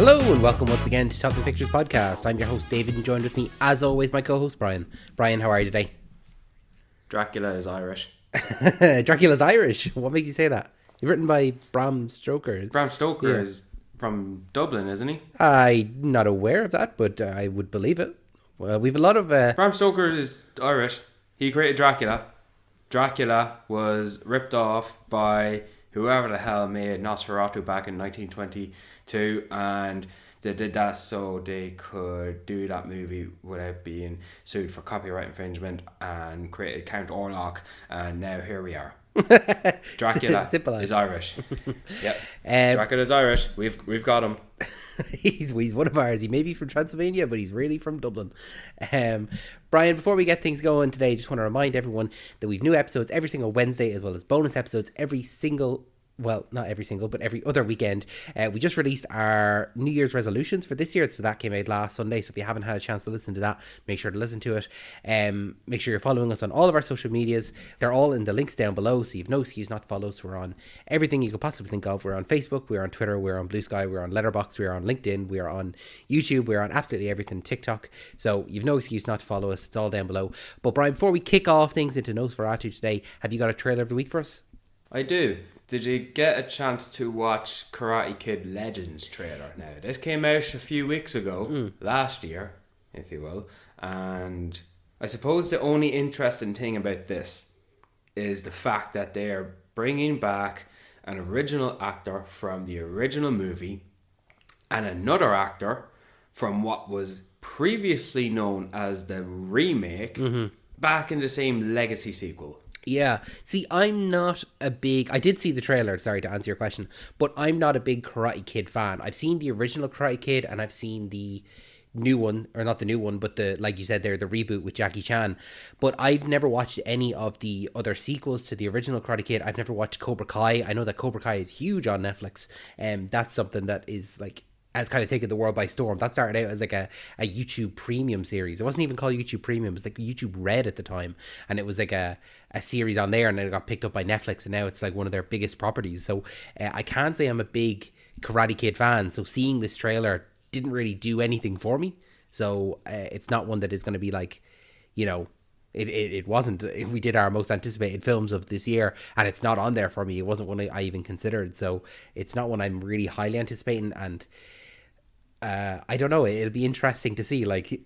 Hello and welcome once again to Talking Pictures Podcast. I'm your host David and joined with me as always my co-host Brian. Brian, how are you today? Dracula is Irish. Dracula's Irish? What makes you say that? You're written by Bram Stoker. Bram Stoker is from Dublin, isn't he? I'm not aware of that, but I would believe it. Well, we've a lot of... Bram Stoker is Irish. He created Dracula. Dracula was ripped off by whoever the hell made Nosferatu back in 1922, and they did that so they could do that movie without being sued for copyright infringement, and created Count Orlok, and now here we are. Dracula is Irish. Yep. Dracula is Irish. We've got him. He's one of ours. He may be from Transylvania, but he's really from Dublin. Brian, before we get things going today, just want to remind everyone that we've new episodes every single Wednesday, as well as bonus episodes every single... Well, not every single, but every other weekend. We just released our New Year's resolutions for this year, so that came out last Sunday. So if you haven't had a chance to listen to that, make sure to listen to it. Make sure you're following us on all of our social medias. They're all in the links down below, so you've no excuse not to follow us. We're on everything you could possibly think of. We're on Facebook, we're on Twitter, we're on Blue Sky, we're on Letterboxd, we're on LinkedIn, we're on YouTube, we're on absolutely everything, TikTok. So you've no excuse not to follow us. It's all down below. But Brian, before we kick off things into Nosferatu today, have you got a trailer of the week for us? I do. Did you get a chance to watch Karate Kid Legends trailer? Now, this came out a few weeks ago, last year, if you will. And I suppose the only interesting thing about this is the fact that they are bringing back an original actor from the original movie and another actor from what was previously known as the remake back in the same legacy sequel. Yeah. See, I'm not a big... I did see the trailer, sorry to answer your question, but I'm not a big Karate Kid fan. I've seen the original Karate Kid and I've seen the new one, or not the new one, but the, like you said there, the reboot with Jackie Chan. But I've never watched any of the other sequels to the original Karate Kid. I've never watched Cobra Kai. I know that Cobra Kai is huge on Netflix, and that's something that is like... has kind of taken the world by storm. That started out as like a YouTube Premium series. It wasn't even called YouTube Premium. It was like YouTube Red at the time. And it was like a series on there, and then it got picked up by Netflix, and now it's like one of their biggest properties. So I can't say I'm a big Karate Kid fan. So seeing this trailer didn't really do anything for me. So it's not one that is going to be like, you know, it wasn't. We did our most anticipated films of this year, and it's not on there for me. It wasn't one I even considered. So it's not one I'm really highly anticipating, and I don't know. It'll be interesting to see. Like,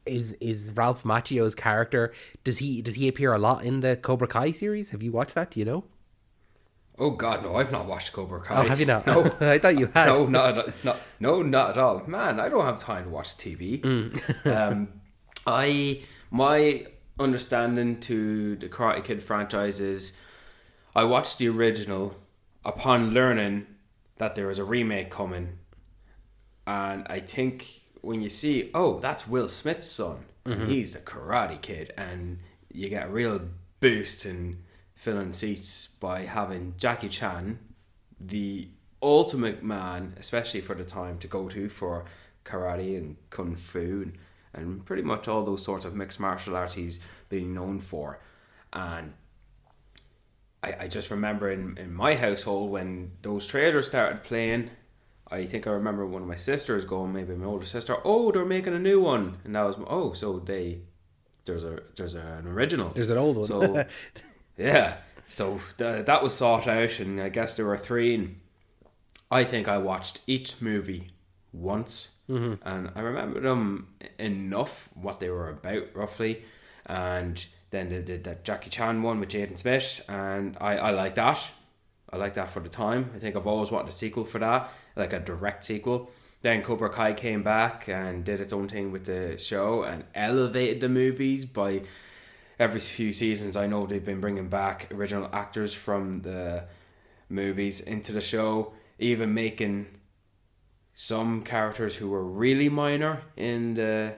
is Ralph Macchio's character? Does he appear a lot in the Cobra Kai series? Have you watched that? Do you know? Oh God, no! I've not watched Cobra Kai. Oh, have you not? No, I thought you had. No, not at all. Man, I don't have time to watch TV. My understanding to the Karate Kid franchise is, I watched the original upon learning that there was a remake coming. And I think when you see, oh, that's Will Smith's son, and he's the Karate Kid, and you get a real boost in filling seats by having Jackie Chan, the ultimate man, especially for the time, to go to for karate and kung fu and pretty much all those sorts of mixed martial arts he's been known for. And I just remember in my household when those trailers started playing, I think I remember one of my sisters going, maybe my older sister, oh, they're making a new one, and that was there's an original, there's an old one. So yeah, so that was sought out, and I guess there were 3. And I think I watched each movie once, and I remember them enough what they were about roughly, and then they did that Jackie Chan one with Jaden Smith, and I like that. I like that for the time. I think I've always wanted a sequel for that, like a direct sequel. Then Cobra Kai came back and did its own thing with the show and elevated the movies by every few seasons. I know they've been bringing back original actors from the movies into the show, even making some characters who were really minor in the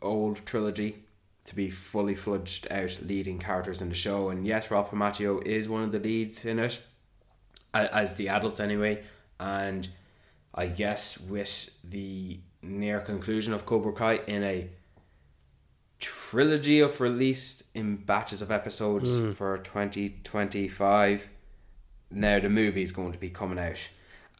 old trilogy to be fully fledged out leading characters in the show. And yes, Ralph Macchio is one of the leads in it, as the adults anyway. And I guess with the near conclusion of Cobra Kai in a trilogy of released in batches of episodes for 2025, now the movie is going to be coming out.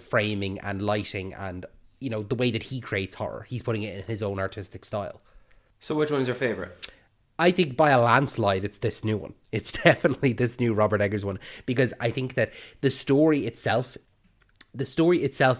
framing and lighting and, the way that he creates horror. He's putting it in his own artistic style. So which one's your favorite? I think by a landslide, it's this new one. It's definitely this new Robert Eggers one, because I think that the story itself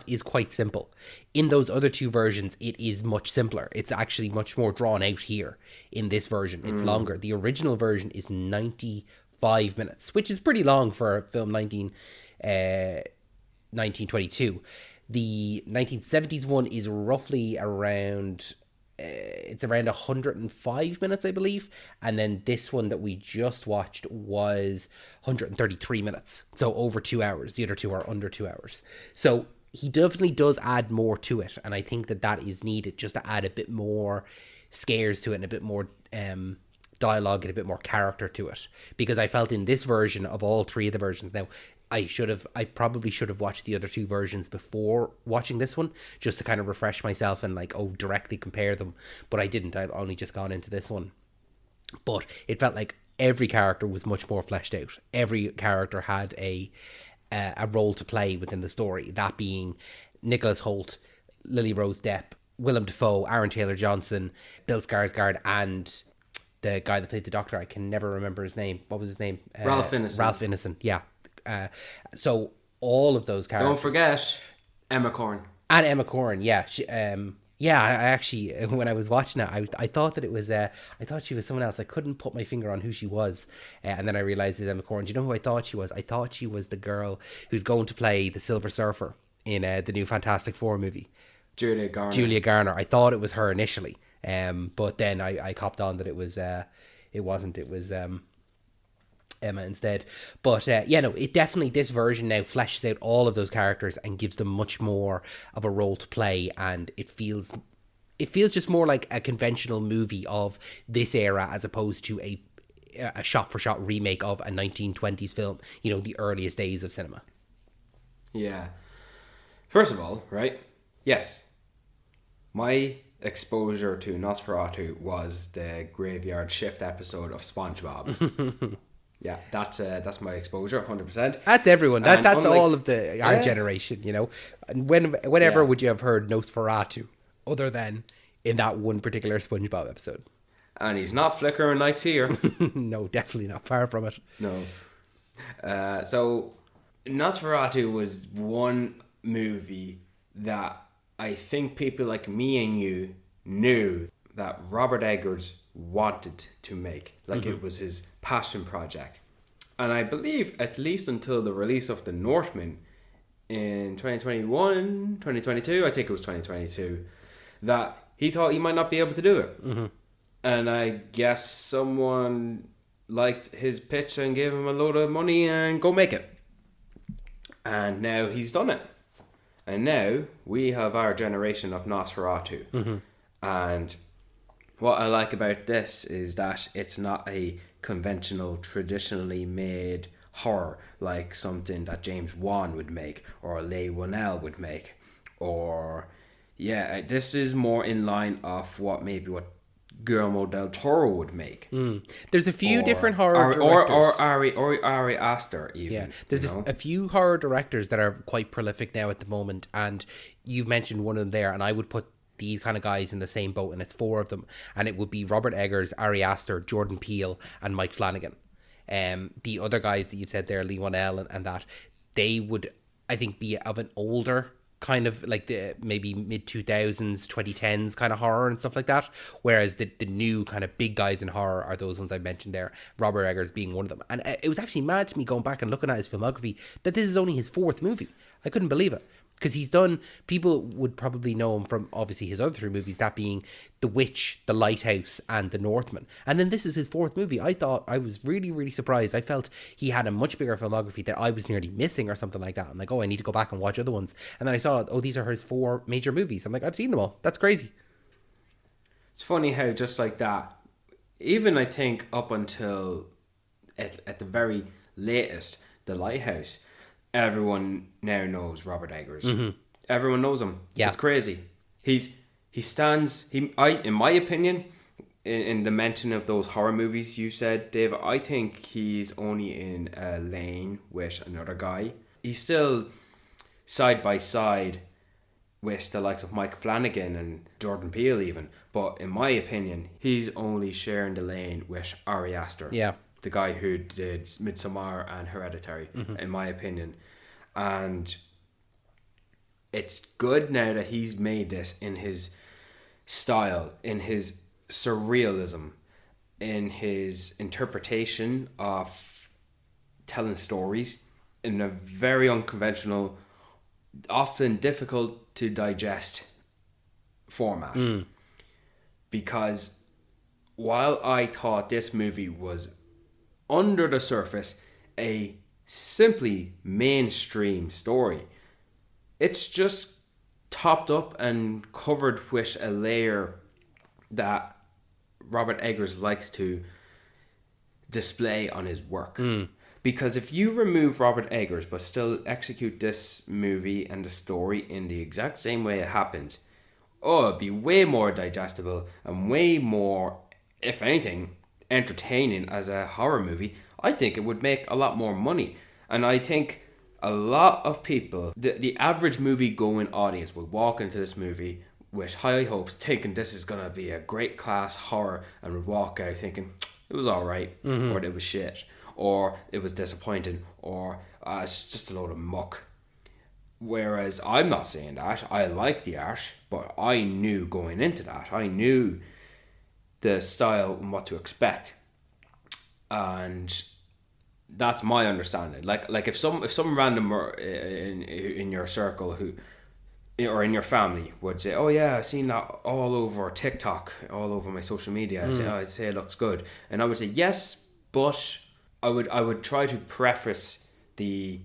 is quite simple. In those other two versions, it is much simpler. It's actually much more drawn out here in this version. It's longer. The original version is 95 minutes, which is pretty long for a film 1922. The 1970s one is roughly around... it's around 105 minutes, I believe. And then this one that we just watched was 133 minutes. So over 2 hours. The other two are under 2 hours. So he definitely does add more to it. And I think that is needed just to add a bit more scares to it and a bit more dialogue and a bit more character to it. Because I felt in this version of all three of the versions now, I probably should have watched the other two versions before watching this one, just to kind of refresh myself and directly compare them. But I didn't. I've only just gone into this one. But it felt like every character was much more fleshed out. Every character had a role to play within the story. That being Nicholas Hoult, Lily Rose Depp, Willem Dafoe, Aaron Taylor-Johnson, Bill Skarsgård, and the guy that played the Doctor. I can never remember his name. What was his name? Ralph Ineson. Ralph Ineson, yeah. So all of those characters. Don't forget Emma Corrin. And Emma Corrin, yeah. I actually, when I was watching it, I thought that it was, I thought she was someone else. I couldn't put my finger on who she was. And then I realized it was Emma Corrin. Do you know who I thought she was? I thought she was the girl who's going to play the Silver Surfer in the new Fantastic Four movie. Julia Garner. I thought it was her initially. But then I copped on that it wasn't. It was Emma instead. But it definitely, this version now fleshes out all of those characters and gives them much more of a role to play, and it feels just more like a conventional movie of this era as opposed to a shot for shot remake of a 1920s film, the earliest days of cinema. Yeah. First of all, right? Yes. My exposure to Nosferatu was the Graveyard Shift episode of SpongeBob. Yeah, that's my exposure, 100%. That's everyone. That's all of our generation, Whenever would you have heard Nosferatu other than in that one particular SpongeBob episode? And he's not flickering lights here. No, definitely not. Far from it. No. So Nosferatu was one movie that I think people like me and you knew that Robert Eggers wanted to make. It was his passion project. And I believe, at least until the release of The Northman in 2021, 2022, I think it was 2022, that he thought he might not be able to do it. Mm-hmm. And I guess someone liked his pitch and gave him a load of money and go make it. And now he's done it. And now we have our generation of Nosferatu. Mm-hmm. And what I like about this is that it's not a conventional, traditionally made horror like something that James Wan would make or Leigh Whannell would make. Or, this is more in line of what Guillermo del Toro would make. There's a few different horror directors. Or Ari Aster even. Yeah, there's a few horror directors that are quite prolific now at the moment, and you've mentioned one of them there, and I would put these kind of guys in the same boat, and it's four of them, and it would be Robert Eggers, Ari Aster, Jordan Peele, and Mike Flanagan. The other guys that you've said there, Leigh Whannell and that, they would, I think, be of an older kind of like the maybe mid-2000s, 2010s kind of horror and stuff like that, whereas the new kind of big guys in horror are those ones I mentioned there, Robert Eggers being one of them. And it was actually mad to me going back and looking at his filmography that this is only his fourth movie. I couldn't believe it. Because he's done, people would probably know him from obviously his other three movies, that being The Witch, The Lighthouse, and The Northman. And then this is his fourth movie. I was really, really surprised. I felt he had a much bigger filmography that I was nearly missing or something like that. I'm like, I need to go back and watch other ones. And then I saw, these are his four major movies. I'm like, I've seen them all. That's crazy. It's funny how just like that, even I think up until at the very latest, The Lighthouse, everyone now knows Robert Eggers. Mm-hmm. Everyone knows him. Yeah. It's crazy. He stands, in my opinion, in the mention of those horror movies you said, Dave, I think he's only in a lane with another guy. He's still side by side with the likes of Mike Flanagan and Jordan Peele even. But in my opinion, he's only sharing the lane with Ari Aster. Yeah. The guy who did Midsommar and Hereditary, in my opinion. And it's good now that he's made this in his style, in his surrealism, in his interpretation of telling stories in a very unconventional, often difficult to digest format. Because while I thought this movie was under the surface a simply mainstream story, it's just topped up and covered with a layer that Robert Eggers likes to display on his work. Because if you remove Robert Eggers but still execute this movie and the story in the exact same way it happens, it'd be way more digestible and way more, if anything, entertaining as a horror movie. I think it would make a lot more money. And I think a lot of people, the average movie-going audience, would walk into this movie with high hopes, thinking this is going to be a great class horror, and would walk out thinking it was alright, or it was shit, or it was disappointing, or it's just a load of muck. Whereas I'm not saying that. I like the art, but I knew going into that, I knew the style and what to expect. And that's my understanding. Like if some random in your circle who, or in your family, would say, "Oh yeah, I've seen that all over TikTok, all over my social media," I'd say it looks good, and I would say yes, but I would try to preface the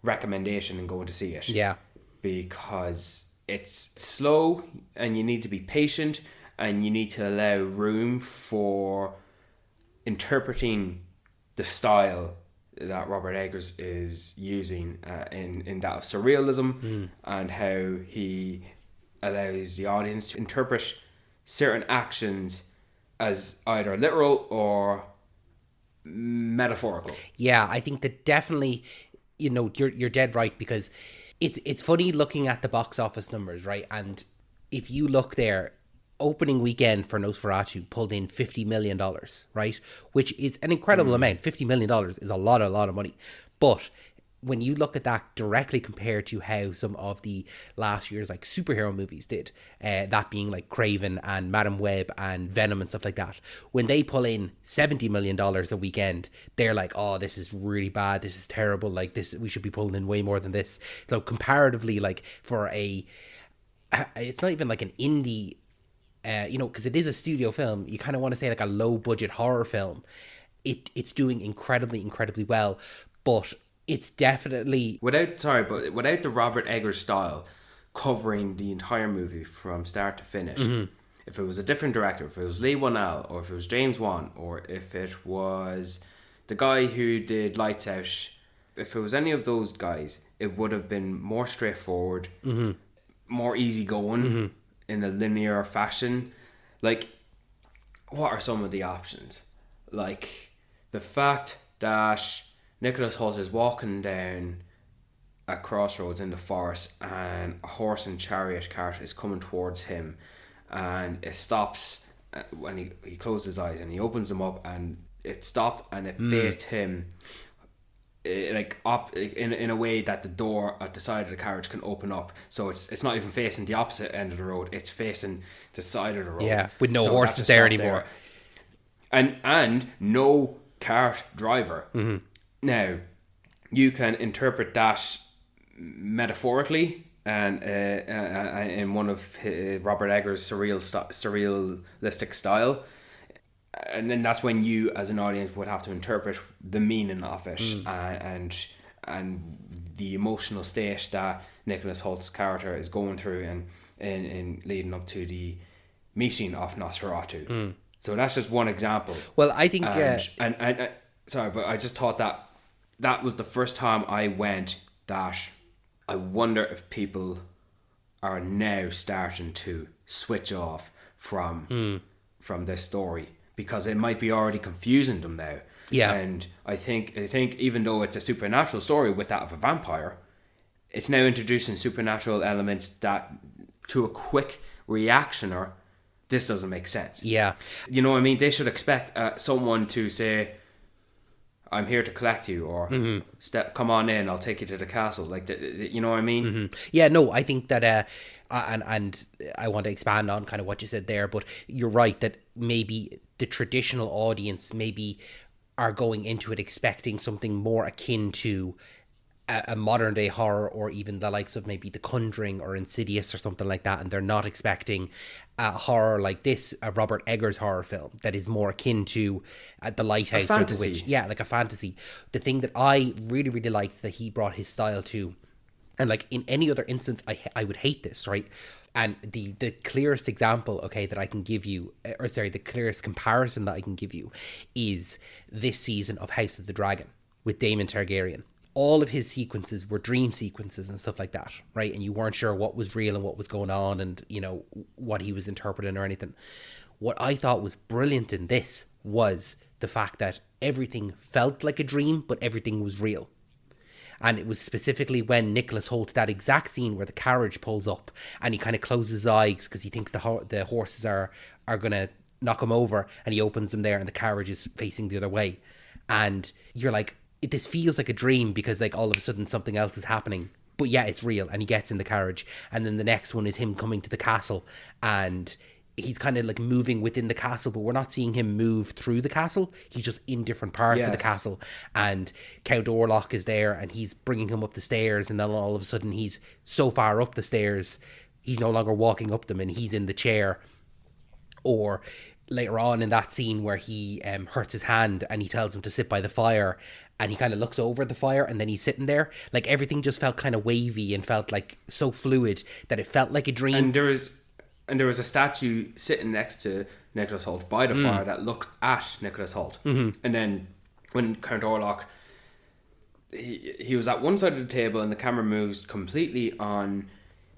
recommendation and going to see it. Yeah. Because it's slow and you need to be patient and you need to allow room for interpreting the style that Robert Eggers is using in that of surrealism, and how he allows the audience to interpret certain actions as either literal or metaphorical. Yeah, I think that definitely, you're dead right, because it's funny looking at the box office numbers, right? And if you look there, opening weekend for Nosferatu pulled in $50 million, right? Which is an incredible amount. $50 million is a lot of money. But when you look at that directly compared to how some of the last year's like superhero movies did, that being like Craven and Madam Web and Venom and stuff like that, when they pull in $70 million a weekend, they're like, oh, this is really bad, this is terrible, like this, we should be pulling in way more than this. So comparatively, like for it's not even like an indie, because it is a studio film, you kind of want to say like a low budget horror film, it's doing incredibly well, but it's definitely without the Robert Eggers style covering the entire movie from start to finish. If it was a different director, if it was Lee Whannell, or if it was James Wan, or if it was the guy who did Lights Out, if it was any of those guys, it would have been more straightforward, more easygoing, in a linear fashion. Like, what are some of the options? Like the fact that Nicholas Hoult is walking down a crossroads in the forest and a horse and chariot cart is coming towards him, and it stops when he closes his eyes and he opens them up and it stopped and it faced him like up in a way that the door at the side of the carriage can open up, so it's not even facing the opposite end of the road, it's facing the side of the road, with no so horses there anymore there. And no cart driver. Now you can interpret that metaphorically and in one of Robert Eggers' surrealistic style, and then that's when you as an audience would have to interpret the meaning of it, and the emotional state that Nicholas Holt's character is going through and leading up to the meeting of Nosferatu. So that's just one example. Well, I think and sorry, but I just thought that was the first time I went that I wonder if people are now starting to switch off from this story, because it might be already confusing them now. Yeah. And I think even though it's a supernatural story with that of a vampire, it's now introducing supernatural elements that, to a quick reactioner, this doesn't make sense. Yeah. You know what I mean? They should expect someone to say, I'm here to collect you, or come on in, I'll take you to the castle. Like, you know what I mean? Yeah, no, I think that, and I want to expand on kind of what you said there, but you're right that maybe the traditional audience maybe are going into it expecting something more akin to a modern day horror, or even the likes of maybe The Conjuring or Insidious or something like that, and they're not expecting a horror like this, a Robert Eggers horror film that is more akin to The Lighthouse or The Witch. Yeah, like a fantasy. The thing that I really, really liked that he brought his style to, and like in any other instance, I would hate this, right? And the clearest example, okay, that I can give you, or sorry, the clearest comparison that I can give you is this season of House of the Dragon with Daemon Targaryen. All of his sequences were dream sequences and stuff like that, right? And you weren't sure what was real and what was going on and, you know, what he was interpreting or anything. What I thought was brilliant in this was the fact that everything felt like a dream, but everything was real. And it was specifically when Nicholas Hoult, that exact scene where the carriage pulls up and he kind of closes his eyes because he thinks the horses are going to knock him over, and he opens them there and the carriage is facing the other way. And you're like, this feels like a dream because like all of a sudden something else is happening, but yeah, it's real. And he gets in the carriage, and then the next one is him coming to the castle, and he's kind of like moving within the castle, but we're not seeing him move through the castle. He's just in different parts of the castle, and Count Orlok is there and he's bringing him up the stairs, and then all of a sudden he's so far up the stairs he's no longer walking up them and he's in the chair. Or later on in that scene where he hurts his hand and he tells him to sit by the fire, and he kind of looks over the fire and then he's sitting there. Like everything just felt kind of wavy and felt like so fluid that it felt like a dream. And there was a statue sitting next to Nicholas Hoult by the fire that looked at Nicholas Hoult. And then when Count Orlok, he was at one side of the table and the camera moves completely on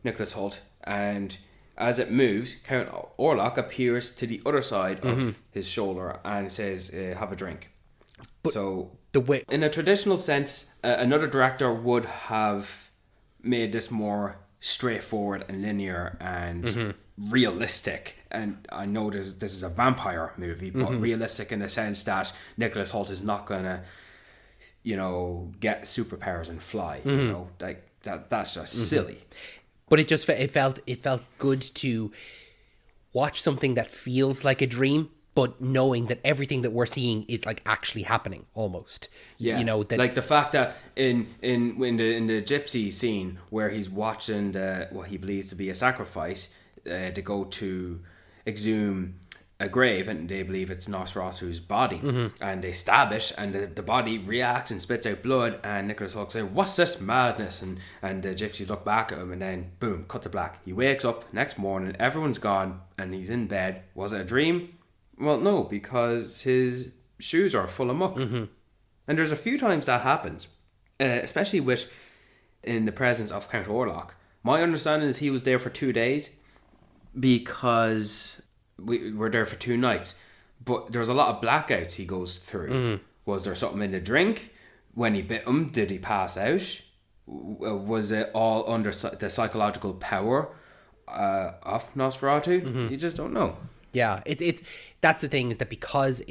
Nicholas Hoult, and as it moves, Count Orlok appears to the other side of his shoulder and says, have a drink. But so, in a traditional sense, another director would have made this more straightforward and linear and realistic. And I know this is a vampire movie, but realistic in the sense that Nicholas Hoult is not going to, you know, get superpowers and fly. You know, like that's just silly. But it felt good to watch something that feels like a dream, but knowing that everything that we're seeing is like actually happening almost. Yeah, you know, that, like the fact that in the gypsy scene where he's watching what he believes to be a sacrifice to go to exhume a grave, and they believe it's Nosferatu's body, and they stab it, and the body reacts and spits out blood, and Nicholas Hoult says, "What's this madness?" And the gypsies look back at him, and then boom, cut to black. He wakes up next morning, everyone's gone, and he's in bed. Was it a dream? Well, no, because his shoes are full of muck. And there's a few times that happens, especially in the presence of Count Orlok. My understanding is he was there for 2 days because we were there for 2 nights, but there's a lot of blackouts he goes through. Was there something in the drink? When he bit him, did he pass out? Was it all under the psychological power of Nosferatu? You just don't know. Yeah, it's that's the thing, is that because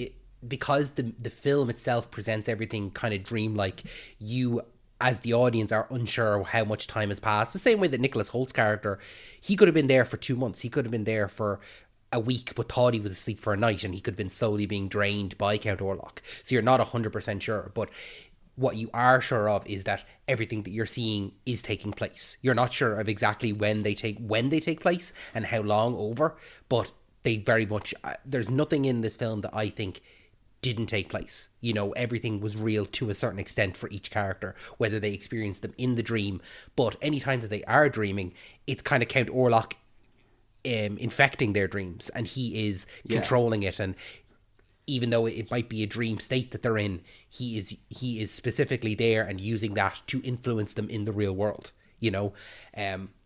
the film itself presents everything kind of dreamlike, you as the audience are unsure how much time has passed. The same way that Nicholas Holt's character, he could have been there for 2 months, he could have been there for a week, but thought he was asleep for a night, and he could have been slowly being drained by Count Orlok. So you're not 100% sure, but what you are sure of is that everything that you're seeing is taking place. You're not sure of exactly when they take place and how long over, but they very much, there's nothing in this film that I think didn't take place. You know, everything was real to a certain extent for each character, whether they experienced them in the dream, but anytime that they are dreaming, it's kind of Count Orlok infecting their dreams, and he is controlling it. And even though it might be a dream state that they're in, he is specifically there and using that to influence them in the real world, you know.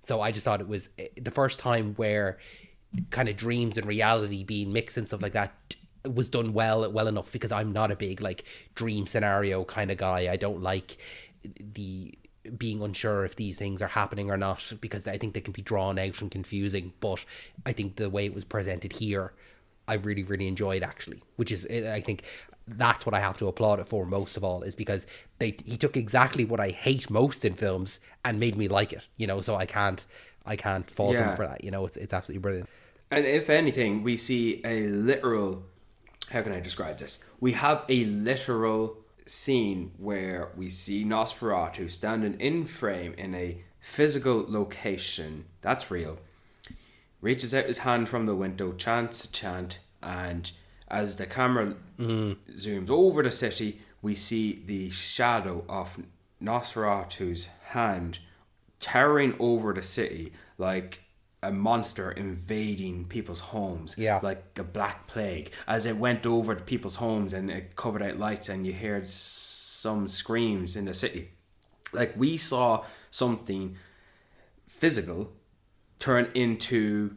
So I just thought it was the first time where kind of dreams and reality being mixed and stuff like that was done well enough, because I'm not a big like dream scenario kind of guy. I don't like the being unsure if these things are happening or not, because I think they can be drawn out and confusing. But I think the way it was presented here, I really, really enjoyed, actually, which is, I think that's what I have to applaud it for most of all, is because he took exactly what I hate most in films and made me like it, so I can't fault him for that. It's absolutely brilliant. And if anything, we see a literal, how can I describe this? We have a literal scene where we see Nosferatu standing in frame in a physical location that's real, reaches out his hand from the window, chants a chant, and as the camera zooms over the city, we see the shadow of Nosferatu's hand towering over the city like a monster invading people's homes, like a black plague, as it went over to people's homes and it covered out lights, and you heard some screams in the city. Like, we saw something physical turn into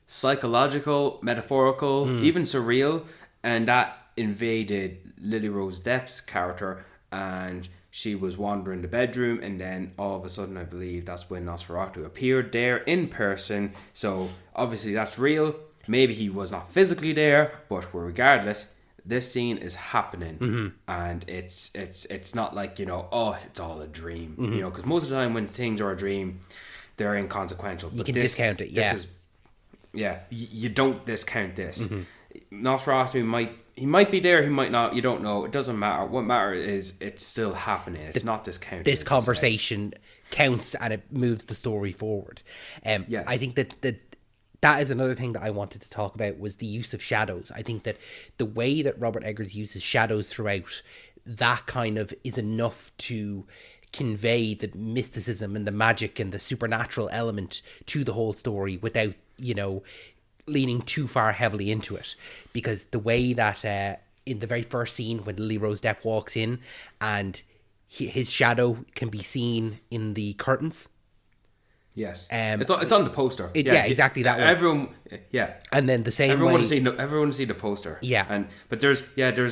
psychological, metaphorical, even surreal, and that invaded Lily Rose Depp's character, and she was wandering the bedroom, and then all of a sudden, I believe that's when Nosferatu appeared there in person. So obviously that's real. Maybe he was not physically there, but regardless, this scene is happening, and it's not like, it's all a dream, because most of the time when things are a dream, they're inconsequential. You can discount it. You don't discount this. Nosferatu might be there, he might not, you don't know. It doesn't matter. What matters is it's still happening. It's not discounted. This conversation counts, and it moves the story forward. Yes. I think that is another thing that I wanted to talk about, was the use of shadows. I think that the way that Robert Eggers uses shadows throughout, that kind of is enough to convey the mysticism and the magic and the supernatural element to the whole story without, leaning too far heavily into it. Because the way that in the very first scene when Lily Rose Depp walks in and his shadow can be seen in the curtains. Yes, it's on the poster. Exactly that one. Everyone, and then the same everyone way. Everyone want to see the poster. But there's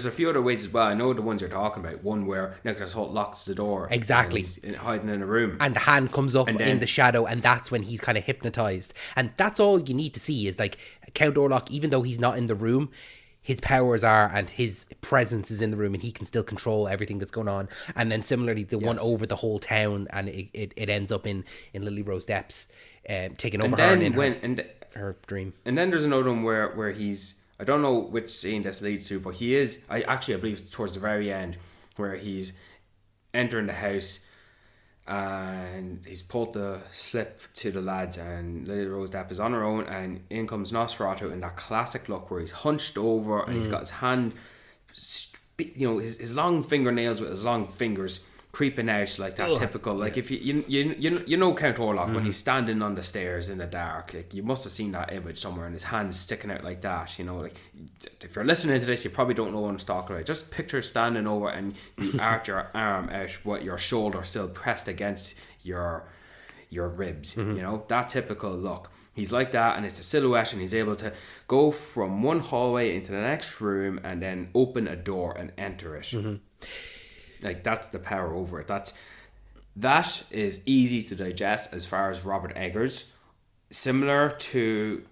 a few other ways as well. I know the ones you're talking about. One where Nicholas Hoult locks the door. Exactly. Hiding in a room, and the hand comes up in the shadow, and that's when he's kind of hypnotized. And that's all you need to see is, like, Count Orlok, even though he's not in the room, his powers are, and his presence is in the room, and he can still control everything that's going on. And then similarly, the one over the whole town, and it ends up in Lily Rose Depp's taking over her in her dream. And then there's another one where he's, I don't know which scene this leads to, but he is, I believe it's towards the very end, where he's entering the house and he's pulled the slip to the lads, and Lily Rose Depp is on her own, and in comes Nosferatu in that classic look where he's hunched over and he's got his hand, his long fingernails with his long fingers creeping out, like that typical, like, if you Count Orlok when he's standing on the stairs in the dark, like, you must have seen that image somewhere, and his hand's sticking out like that, like, if you're listening to this, you probably don't know what I'm talking about. Just picture standing over and you arch your arm out with your shoulder still pressed against your ribs, that typical look. He's like that, and it's a silhouette, and he's able to go from one hallway into the next room and then open a door and enter it. Like, that's the power over it. That is easy to digest as far as Robert Eggers. Similar to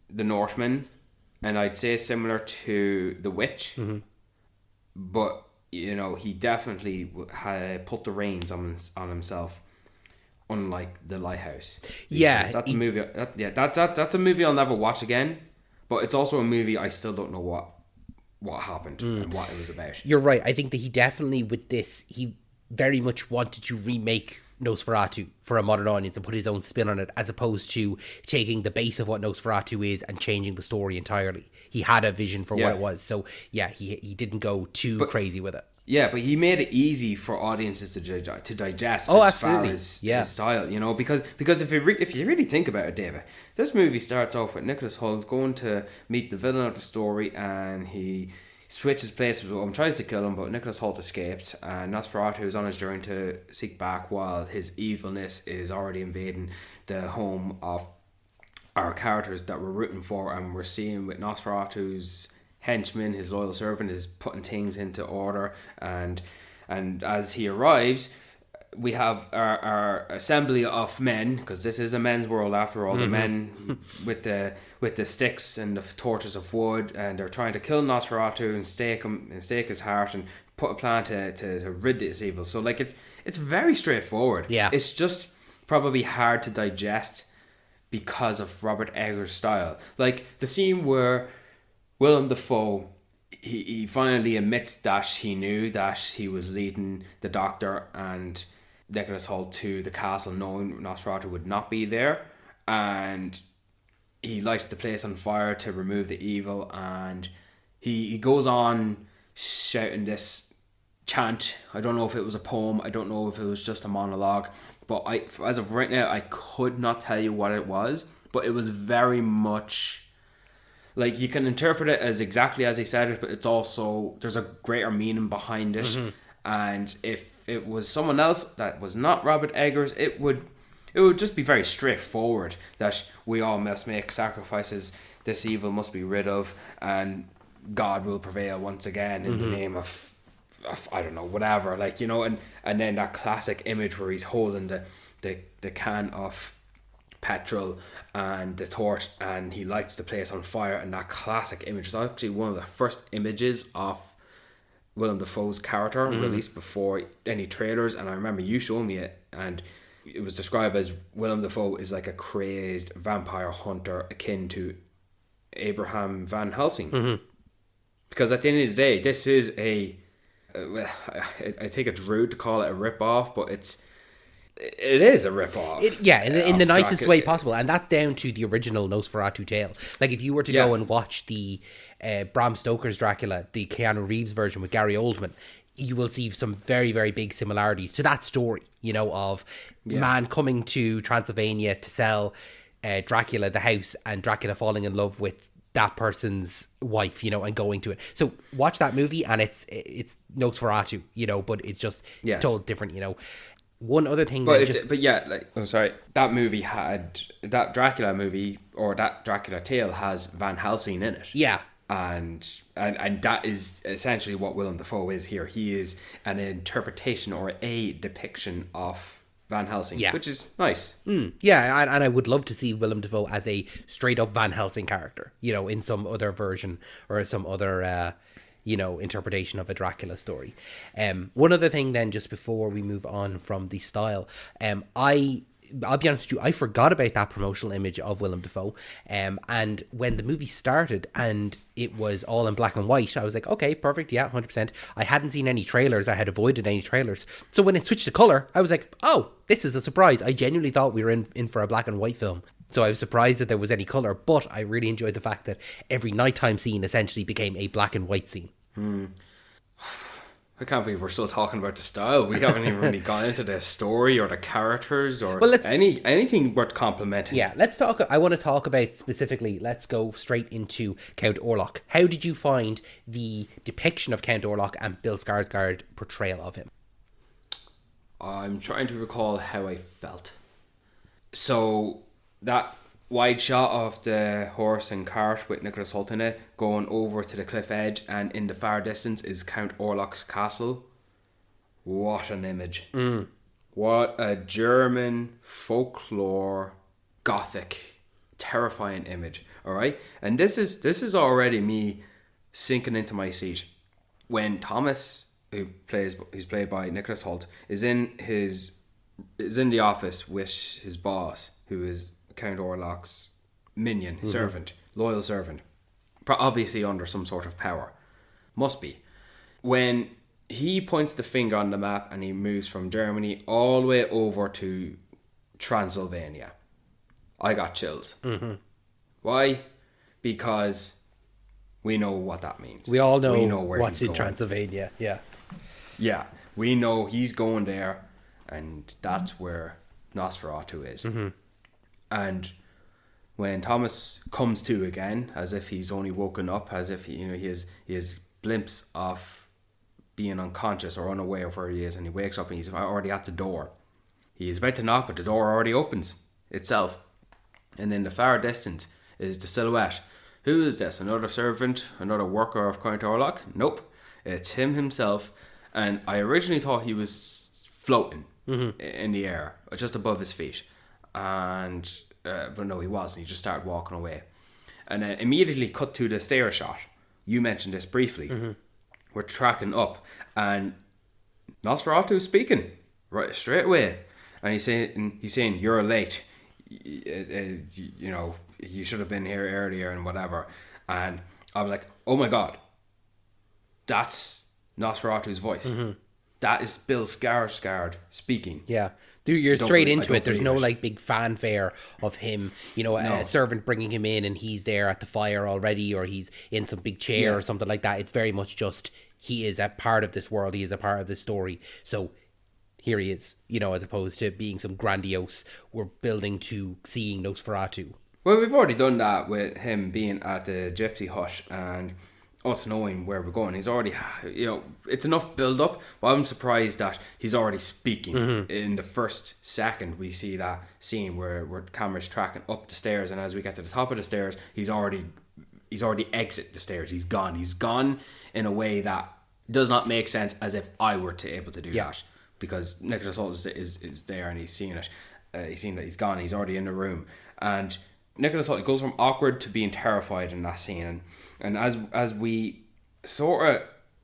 The Northman, and I'd say similar to The Witch. But, he definitely put the reins on himself, unlike The Lighthouse. That's a movie. That's a movie I'll never watch again. But it's also a movie I still don't know what happened and what it was about. You're right. I think that he definitely, with this, he very much wanted to remake Nosferatu for a modern audience and put his own spin on it, as opposed to taking the base of what Nosferatu is and changing the story entirely. He had a vision for what it was. So, he didn't go too crazy with it. Yeah, but he made it easy for audiences to digest as far as his style, because if you really think about it, David, this movie starts off with Nicholas Hoult going to meet the villain of the story, and he switches places with him, tries to kill him, but Nicholas Hoult escapes, and Nosferatu is on his journey to seek back while his evilness is already invading the home of our characters that we're rooting for, and we're seeing with Nosferatu's henchman, his loyal servant, is putting things into order, and as he arrives, we have our assembly of men, because this is a men's world after all. The men with the sticks and the torches of wood, and they're trying to kill Nosferatu and stake him and stake his heart and put a plan to rid this evil. So like it's very straightforward. Yeah, it's just probably hard to digest because of Robert Eggers' style. Like the scene where Willem Dafoe, he finally admits that he knew that he was leading the Doctor and Nicholas Hoult to the castle knowing Nosferatu would not be there, and he lights the place on fire to remove the evil, and he goes on shouting this chant. I don't know if it was a poem, I don't know if it was just a monologue, but as of right now I could not tell you what it was, but it was very much like you can interpret it as exactly as he said it, but it's also there's a greater meaning behind it. And if it was someone else that was not Robert Eggers, it would just be very straightforward that we all must make sacrifices, this evil must be rid of, and God will prevail once again in the name of I don't know, whatever, like, you know, and then that classic image where he's holding the can of petrol and the torch and he lights the place on fire, and that classic image is actually one of the first images of Willem Dafoe's character released before any trailers, and I remember you showing me it, and it was described as Willem Dafoe is like a crazed vampire hunter akin to Abraham Van Helsing. Because at the end of the day, this is I think it's rude to call it a rip-off, but it is a rip-off. In the nicest way possible, and that's down to the original Nosferatu tale. Like if you were to go and watch the Bram Stoker's Dracula, the Keanu Reeves version with Gary Oldman, you will see some very, very big similarities to that story, you know, of man coming to Transylvania to sell Dracula the house, and Dracula falling in love with that person's wife, you know, and going to it. So watch that movie, and it's Nosferatu, you know, but it's just told different, you know. One other thing, that movie had that Dracula movie, or that Dracula tale has Van Helsing in it. Yeah, and that is essentially what Willem Dafoe is here. He is an interpretation or a depiction of Van Helsing, which is nice. Yeah, and I would love to see Willem Dafoe as a straight up Van Helsing character, you know, in some other version or some other you know, interpretation of a Dracula story. One other thing then, just before we move on from the style, I'll be honest with you, I forgot about that promotional image of Willem Dafoe. And when the movie started and it was all in black and white, I was like, okay, perfect, yeah, 100%. I hadn't seen any trailers, I had avoided any trailers. So when it switched to colour, I was like, oh, this is a surprise. I genuinely thought we were in for a black and white film. So I was surprised that there was any colour, but I really enjoyed the fact that every nighttime scene essentially became a black and white scene. I can't believe we're still talking about the style. We haven't even really gone into the story or the characters or anything worth complimenting. Yeah, let's talk. I want to talk about specifically, let's go straight into Count Orlok. How did you find the depiction of Count Orlok and Bill Skarsgård's portrayal of him? I'm trying to recall how I felt. So that wide shot of the horse and cart with Nicholas Hoult in it going over to the cliff edge, and in the far distance is Count Orlok's castle. What an image. What a German folklore gothic terrifying image. Alright, and this is already me sinking into my seat when Thomas, who's played by Nicholas Hoult, is in the office with his boss, who is Count Orlok's minion, servant, loyal servant, obviously under some sort of power, must be. When he points the finger on the map and he moves from Germany all the way over to Transylvania, I got chills. Why? Because we know what that means. We all know, what's in Transylvania. Yeah, we know he's going there, and that's where Nosferatu is. And when Thomas comes to again, as if he's only woken up, as if he has glimpse of being unconscious or unaware of where he is, and he wakes up and he's already at the door. He is about to knock, but the door already opens itself. And in the far distance is the silhouette. Who is this? Another servant? Another worker of Count Orlok? Nope. It's him himself. And I originally thought he was floating. in the air, just above his feet. And, but no, he wasn't. He just started walking away. And then immediately cut to the stair shot. You mentioned this briefly. We're tracking up, and Nosferatu speaking right straight away. And he's saying, you're late. You know, you should have been here earlier and whatever. And I was like, oh my God, that's Nosferatu's voice. That is Bill Skarsgård speaking. Yeah. Dude, you're straight into it. There's no like big fanfare of him, you know, a servant bringing him in and he's there at the fire already, or he's in some big chair or something like that. It's very much just, he is a part of this world. He is a part of this story. So here he is, you know, as opposed to being some grandiose, we're building to seeing Nosferatu. Well, we've already done that with him being at the Gypsy Hut and us knowing where we're going. He's already, you know, it's enough build up, but I'm surprised that he's already speaking. In the first second we see that scene where camera's tracking up the stairs, and as we get to the top of the stairs, he's already exited the stairs. He's gone in a way that does not make sense, as if I were to able to do that, because Nicholas Hoult is there and he's seeing it. He's seen that he's gone. He's already in the room, and Nicholas Hoult goes from awkward to being terrified in that scene. And as we sort of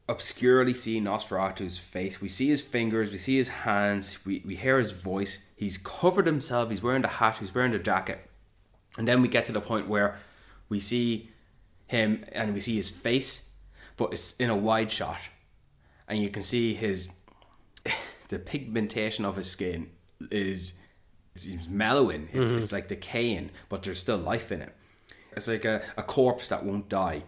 obscurely see Nosferatu's face, we see his fingers, we see his hands, we hear his voice. He's covered himself, he's wearing the hat, he's wearing the jacket. And then we get to the point where we see him and we see his face, but it's in a wide shot. And you can see the pigmentation of his skin is mellowing. It's like decaying, but there's still life in it. It's like a corpse that won't die.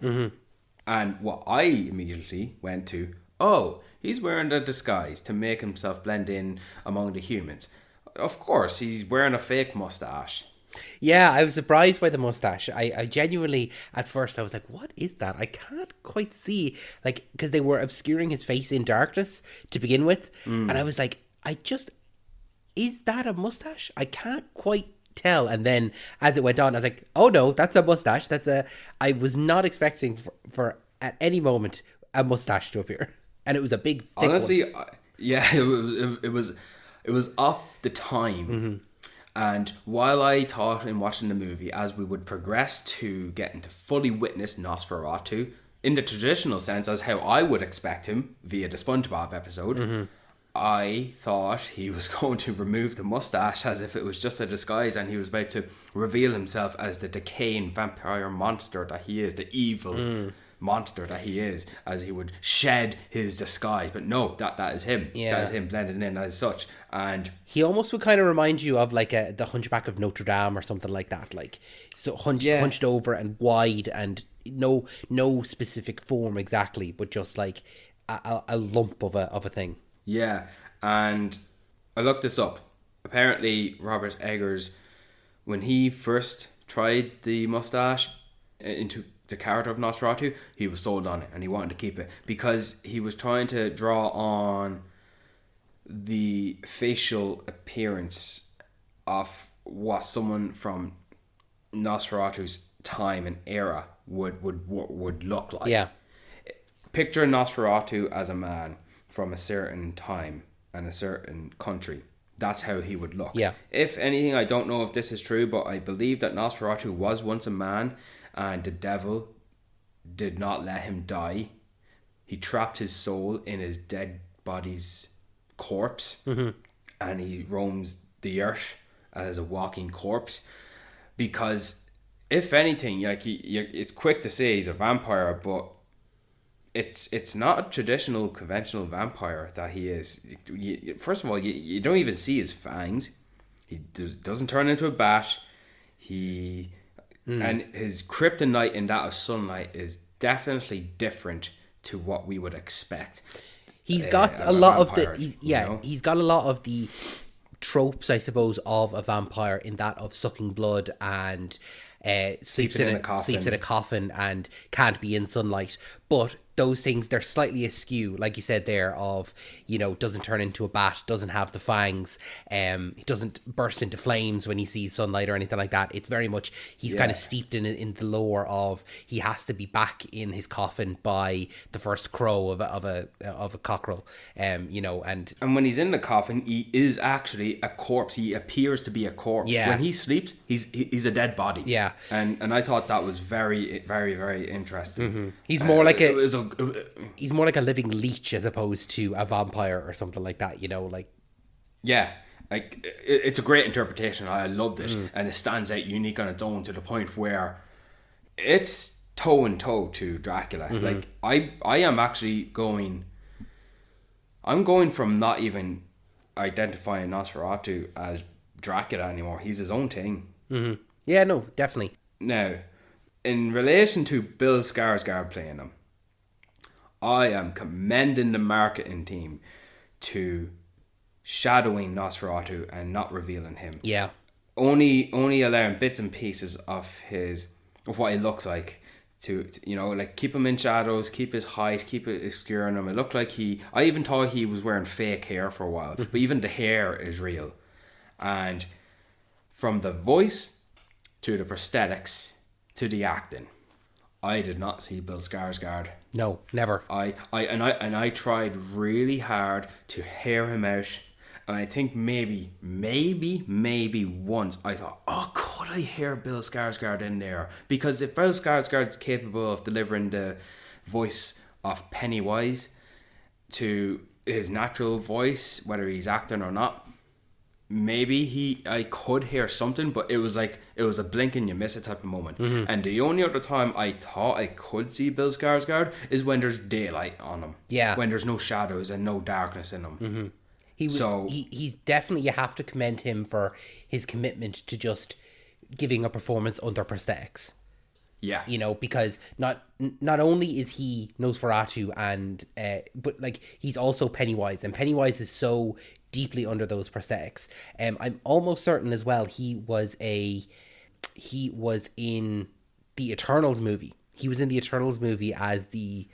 And what I immediately went to, oh, he's wearing a disguise to make himself blend in among the humans. Of course, he's wearing a fake mustache. Yeah, I was surprised by the mustache. I genuinely, at first, I was like, what is that? I can't quite see. Like, because they were obscuring his face in darkness to begin with. And I was like, is that a mustache? I can't quite tell. And then as it went on, I was like, oh no, that's a mustache. I was not expecting for at any moment a mustache to appear. And it was a big, thick honestly, one. It was off the time. And while I thought in watching the movie, as we would progress to getting to fully witness Nosferatu in the traditional sense, as how I would expect him via the SpongeBob episode, I thought he was going to remove the mustache as if it was just a disguise, and he was about to reveal himself as the decaying vampire monster that he is, the evil monster that he is, as he would shed his disguise. But no, that is him. That is him blending in as such. And he almost would kind of remind you of like the Hunchback of Notre Dame or something like that, like so hunched over and wide, and no specific form exactly, but just like a lump of a thing. Yeah, and I looked this up. Apparently, Robert Eggers, when he first tried the mustache into the character of Nosferatu, he was sold on it and he wanted to keep it because he was trying to draw on the facial appearance of what someone from Nosferatu's time and era would look like. Yeah. Picture Nosferatu as a man from a certain time and a certain country. That's how he would look. Yeah. If anything, I don't know if this is true, but I believe that Nosferatu was once a man and the devil did not let him die. He trapped his soul in his dead body's corpse, and he roams the earth as a walking corpse. Because if anything, like it's quick to say he's a vampire, but it's not a traditional, conventional vampire that he is. First of all, you don't even see his fangs. He doesn't turn into a bat. And his kryptonite and that of sunlight is definitely different to what we would expect. He's got a lot of the he's got a lot of the tropes, I suppose, of a vampire, in that of sucking blood and sleeps in a coffin and can't be in sunlight. But those things, they're slightly askew, like you said there, of, you know, doesn't turn into a bat, doesn't have the fangs, he doesn't burst into flames when he sees sunlight or anything like that. It's very much, he's kind of steeped in the lore of he has to be back in his coffin by the first crow of a cockerel, you know, and when he's in the coffin, he is actually a corpse. He appears to be a corpse. Yeah. When he sleeps, he's a dead body. Yeah. And I thought that was very, very, very interesting. he's more like he's more like a living leech as opposed to a vampire or something like that, you know, like. Yeah, like it's a great interpretation. I loved it, and it stands out unique on its own to the point where it's toe and toe to Dracula. Like I am actually going. I'm going from not even identifying Nosferatu as Dracula anymore. He's his own thing. Yeah, no, definitely. Now, in relation to Bill Skarsgård playing him, I am commending the marketing team to shadowing Nosferatu and not revealing him. Yeah. Only allowing bits and pieces of what he looks like to you know, like, keep him in shadows, keep his height, keep it obscuring him. It looked like I even thought he was wearing fake hair for a while, but even the hair is real. And from the voice to the prosthetics to the acting, I did not see Bill Skarsgård. No, never. I tried really hard to hear him out, and I think maybe once I thought, oh, could I hear Bill Skarsgård in there? Because if Bill Skarsgård's capable of delivering the voice of Pennywise to his natural voice, whether he's acting or not, maybe I could hear something, but it was a blink and you miss it type of moment. And the only other time I thought I could see Bill Skarsgård is when there's daylight on him. Yeah. When there's no shadows and no darkness in him. He's definitely, you have to commend him for his commitment to just giving a performance under prosthetics. Yeah. You know, because not only is he Nosferatu and but like he's also Pennywise, and Pennywise is so deeply under those prosthetics. I'm almost certain as well he was in the Eternals movie. He was in the Eternals movie as the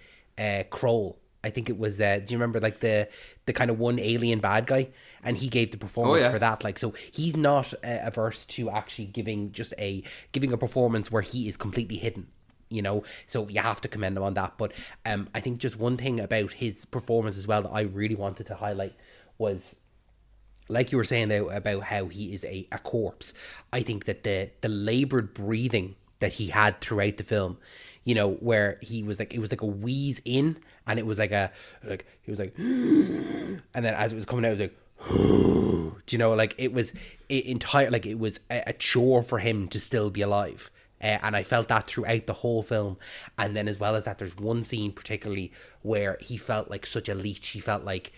Kroll. I think it was, do you remember, like, the kind of one alien bad guy? And he gave the performance for that. Like, so he's not averse to actually giving a performance where he is completely hidden, you know? So you have to commend him on that. But I think just one thing about his performance as well that I really wanted to highlight was, like you were saying there about how he is a corpse. I think that the laboured breathing that he had throughout the film, you know, where he was like, it was like a wheeze in, and it was like he was like, and then as it was coming out, it was like, do you know, like it was a chore for him to still be alive. And I felt that throughout the whole film. And then as well as that, there's one scene particularly where he felt like such a leech. He felt like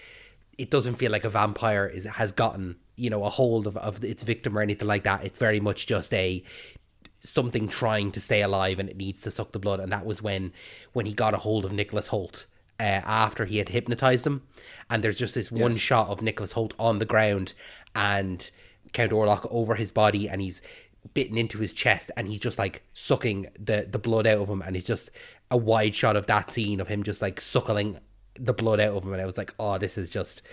it doesn't feel like a vampire has gotten, you know, a hold of its victim or anything like that. It's very much just something trying to stay alive, and it needs to suck the blood. And that was when he got a hold of Nicholas Hoult after he had hypnotized him. And there's just this one shot of Nicholas Hoult on the ground and Count Orlok over his body, and he's bitten into his chest, and he's just like sucking the blood out of him. And it's just a wide shot of that scene of him just like suckling the blood out of him. And I was like, oh, this is just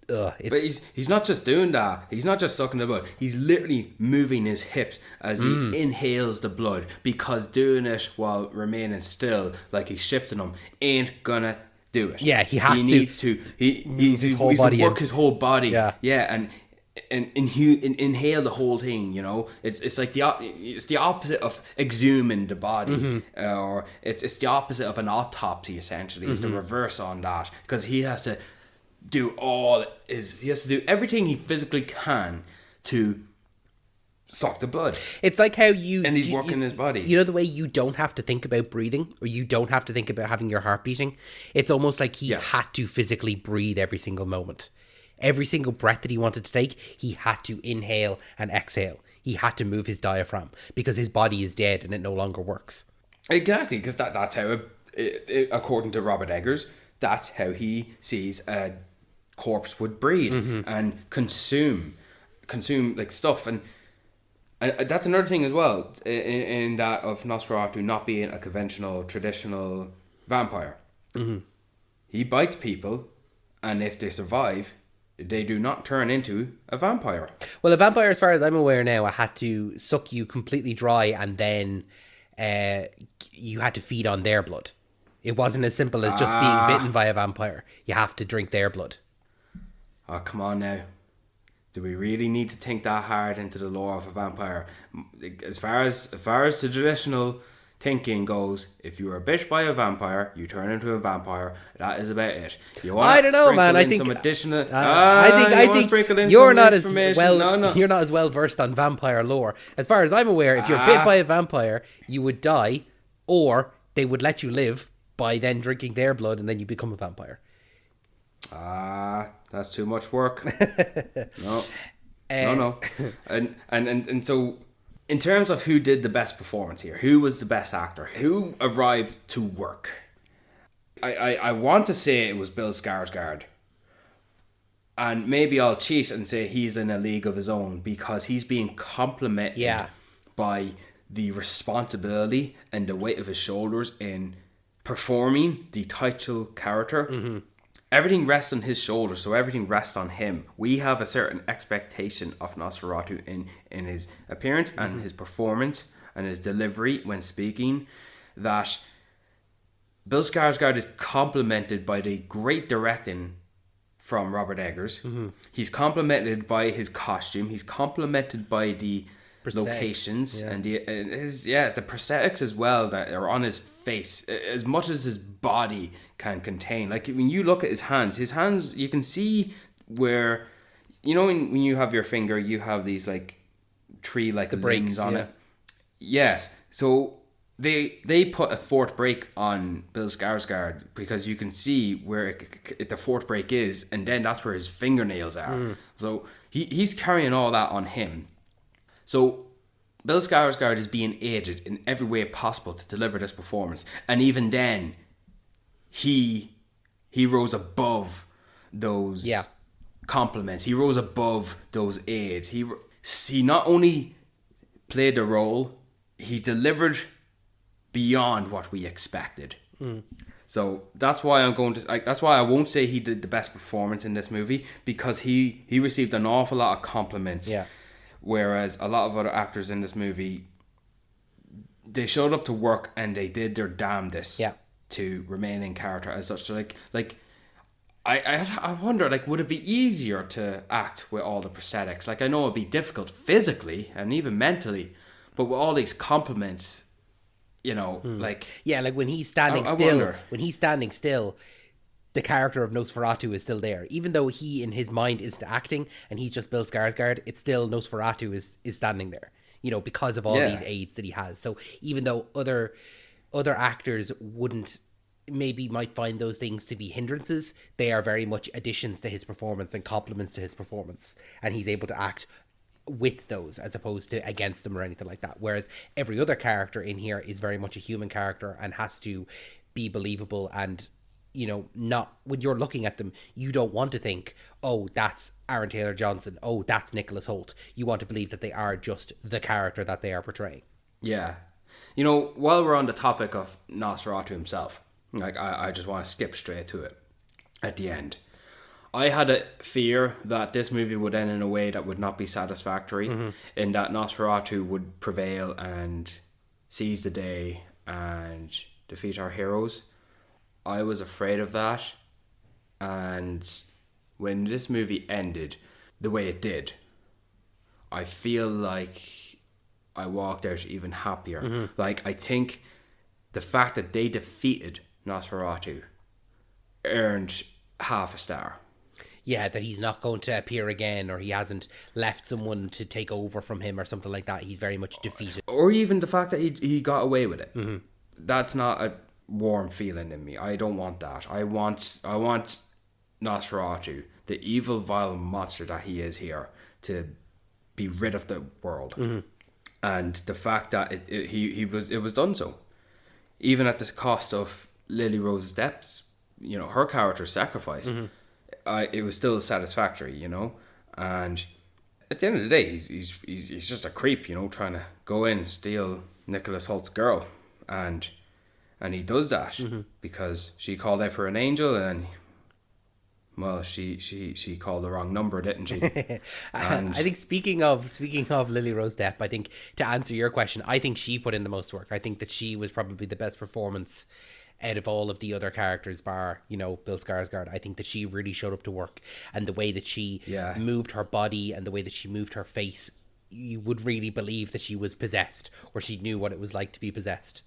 but he's not just doing that. He's not just sucking the blood. He's literally moving his hips as he inhales the blood, because doing it while remaining still, like he's shifting them, ain't gonna do it. Yeah, he has to. He needs to. He needs to work his whole body. Yeah, and inhale the whole thing. You know, it's like it's the opposite of exhuming the body, or it's the opposite of an autopsy. Essentially, it's the reverse on that, because he has to do everything he physically can to suck the blood. It's like how he's working his body. You know, the way you don't have to think about breathing, or you don't have to think about having your heart beating. It's almost like he had to physically breathe every single moment. Every single breath that he wanted to take, he had to inhale and exhale. He had to move his diaphragm because his body is dead and it no longer works. Exactly, because that's how according to Robert Eggers, that's how he sees a corpse would breed and consume like stuff. And that's another thing as well, in that of Nosferatu not being a conventional, traditional vampire. He bites people, and if they survive, they do not turn into a vampire. Well, a vampire, as far as I'm aware now, had to suck you completely dry, and then you had to feed on their blood. It wasn't as simple as just being bitten by a vampire. You have to drink their blood. Oh, come on now. Do we really need to think that hard into the lore of a vampire? As far as the traditional thinking goes, if you are bit by a vampire, you turn into a vampire. That is about it. I don't know, man. I think some additional. I think you're not as well. No. You're not as well versed on vampire lore. As far as I'm aware, if you're bit by a vampire, you would die, or they would let you live by then drinking their blood, and then you become a vampire. That's too much work. No. No. And so, in terms of who did the best performance here, who was the best actor, who arrived to work, I want to say it was Bill Skarsgård. And maybe I'll cheat and say he's in a league of his own because he's being complimented by the responsibility and the weight of his shoulders in performing the title character. Mm-hmm. Everything rests on his shoulders, so everything rests on him. We have a certain expectation of Nosferatu in his appearance and his performance and his delivery when speaking, that Bill Skarsgård is complimented by the great directing from Robert Eggers. Mm-hmm. He's complimented by his costume. He's complimented by the locations and the prosthetics as well that are on his face, as much as his body can contain. Like when you look at his hands you can see where, you know, when you have your finger, you have these like tree like limbs on it. Yes, so they put a fourth break on Bill Skarsgård because you can see where the fourth break is, and then that's where his fingernails are. So he's carrying all that on him. So Bill Skarsgård is being aided in every way possible to deliver this performance, and even then, he rose above those compliments. He rose above those aids. He not only played the role, he delivered beyond what we expected. So that's why that's why I won't say he did the best performance in this movie, because he received an awful lot of compliments. Yeah. Whereas a lot of other actors in this movie, they showed up to work and they did their damnedest to remain in character as such. So I wonder, like, would it be easier to act with all the prosthetics? Like, I know it'd be difficult physically and even mentally, but with all these compliments, you know, like when he's standing still, the character of Nosferatu is still there. Even though he, in his mind, isn't acting and he's just Bill Skarsgård, it's still Nosferatu is standing there, you know, because of all these aids that he has. So even though other actors might find those things to be hindrances, they are very much additions to his performance and complements to his performance. And he's able to act with those as opposed to against them or anything like that. Whereas every other character in here is very much a human character and has to be believable, and, you know, not when you're looking at them, you don't want to think, oh, that's Aaron Taylor Johnson, oh, that's Nicholas Hoult. You want to believe that they are just the character that they are portraying. Yeah. You know, while we're on the topic of Nosferatu himself, like, I just want to skip straight to it at the end. I had a fear that this movie would end in a way that would not be satisfactory, in that Nosferatu would prevail and seize the day and defeat our heroes. I was afraid of that, and when this movie ended the way it did, I feel like I walked out even happier. Like, I think the fact that they defeated Nosferatu earned half a star. Yeah, that he's not going to appear again, or he hasn't left someone to take over from him or something like that. He's very much defeated. Or even the fact that he got away with it. That's not a warm feeling in me. I don't want that. I want Nosferatu, the evil, vile monster that he is here, to be rid of the world. And the fact that it was done so, even at the cost of Lily Rose Depp's, you know, her character's sacrifice, it was still satisfactory, you know. And at the end of the day, he's just a creep, you know, trying to go in and steal Nicholas Holt's girl, and And he does that because she called out for an angel, and well, she called the wrong number, didn't she? I think speaking of Lily Rose Depp, I think to answer your question, I think she put in the most work. I think that she was probably the best performance out of all of the other characters, bar, you know, Bill Skarsgård. I think that she really showed up to work, and the way that she moved her body and the way that she moved her face, you would really believe that she was possessed, or she knew what it was like to be possessed.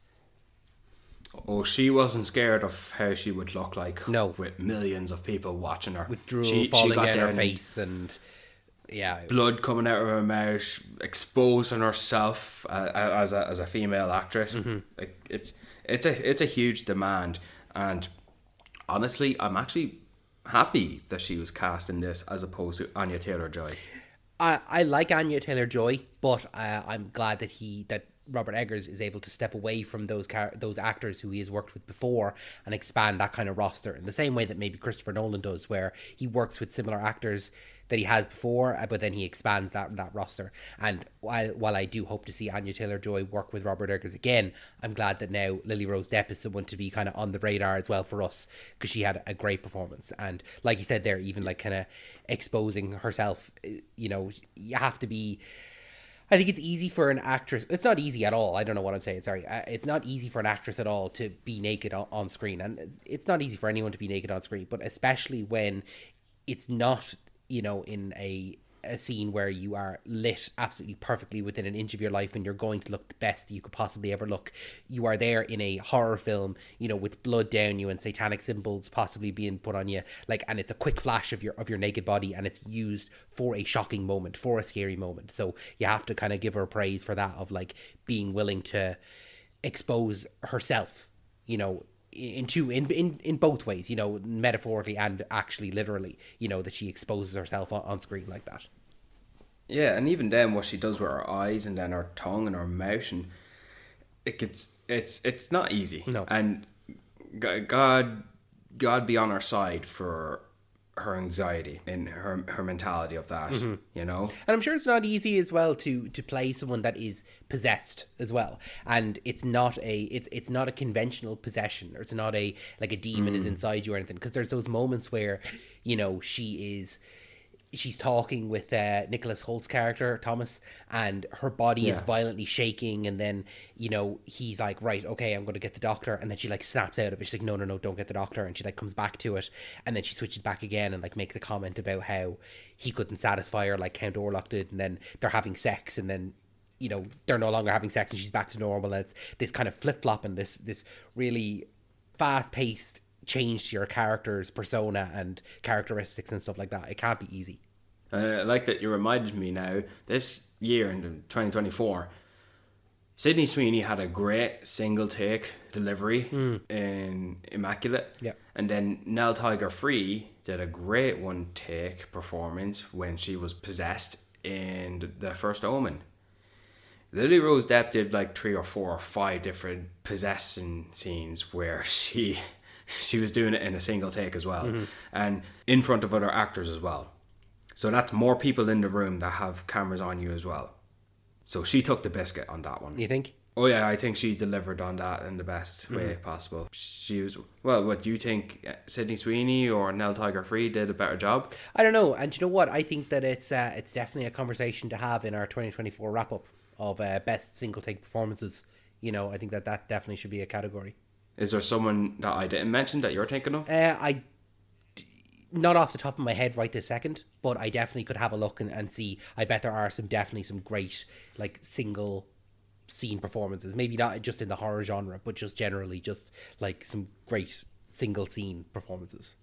Oh, she wasn't scared of how she would look like. No. With millions of people watching her. With drool falling down her face and blood coming out of her mouth, exposing herself as a female actress. Like it's a huge demand, and honestly, I'm actually happy that she was cast in this as opposed to Anya Taylor-Joy. I like Anya Taylor-Joy, but I'm glad that Robert Eggers is able to step away from those actors who he has worked with before and expand that kind of roster in the same way that maybe Christopher Nolan does, where he works with similar actors that he has before, but then he expands that roster. And while I do hope to see Anya Taylor-Joy work with Robert Eggers again, I'm glad that now Lily Rose Depp is someone to be kind of on the radar as well for us, because she had a great performance. And like you said there, even like kind of exposing herself, you know, you have to be... I think it's easy for an actress. It's not easy at all. I don't know what I'm saying. Sorry. It's not easy for an actress at all to be naked on screen. And it's not easy for anyone to be naked on screen, but especially when it's not, you know, in a scene where you are lit absolutely perfectly within an inch of your life and you're going to look the best you could possibly ever look. You are there in a horror film, you know, with blood down you and satanic symbols possibly being put on you, like, and it's a quick flash of your naked body, and it's used for a shocking moment, for a scary moment. So you have to kind of give her praise for that, of like being willing to expose herself, you know, in both ways, you know, metaphorically and actually literally, you know, that she exposes herself on screen like that. Yeah, and even then what she does with her eyes and then her tongue and her mouth, and it's not easy. No. And God be on her side for her anxiety and her mentality of that, you know. And I'm sure it's not easy as well to play someone that is possessed as well, and it's not a conventional possession, or it's not a like a demon is inside you or anything, because there's those moments where, you know, she's talking with Nicholas Holt's character Thomas, and her body is violently shaking, and then, you know, he's like, right, okay, I'm going to get the doctor, and then she like snaps out of it. She's like, no, don't get the doctor, and she like comes back to it, and then she switches back again and like makes a comment about how he couldn't satisfy her like Count Orlok did, and then they're having sex, and then, you know, they're no longer having sex and she's back to normal, and it's this kind of flip-flop and this really fast-paced change to your character's persona and characteristics and stuff like that. It can't be easy. I like that you reminded me now, this year in 2024, Sydney Sweeney had a great single take delivery in Immaculate. Yeah. And then Nell Tiger Free did a great one take performance when she was possessed in The First Omen. Lily Rose Depp did like 3 or 4 or 5 different possessing scenes where she was doing it in a single take as well, and in front of other actors as well. So that's more people in the room that have cameras on you as well. So she took the biscuit on that one. You think? Oh yeah, I think she delivered on that in the best way possible. She was, well, what do you think, Sydney Sweeney or Nell Tiger Free did a better job? I don't know. And you know what? I think that it's definitely a conversation to have in our 2024 wrap-up of best single take performances. You know, I think that definitely should be a category. Is there someone that I didn't mention that you're thinking of? Not off the top of my head right this second, but I definitely could have a look and see. I bet there are some great like single scene performances. Maybe not just in the horror genre, but just generally just like some great single scene performances.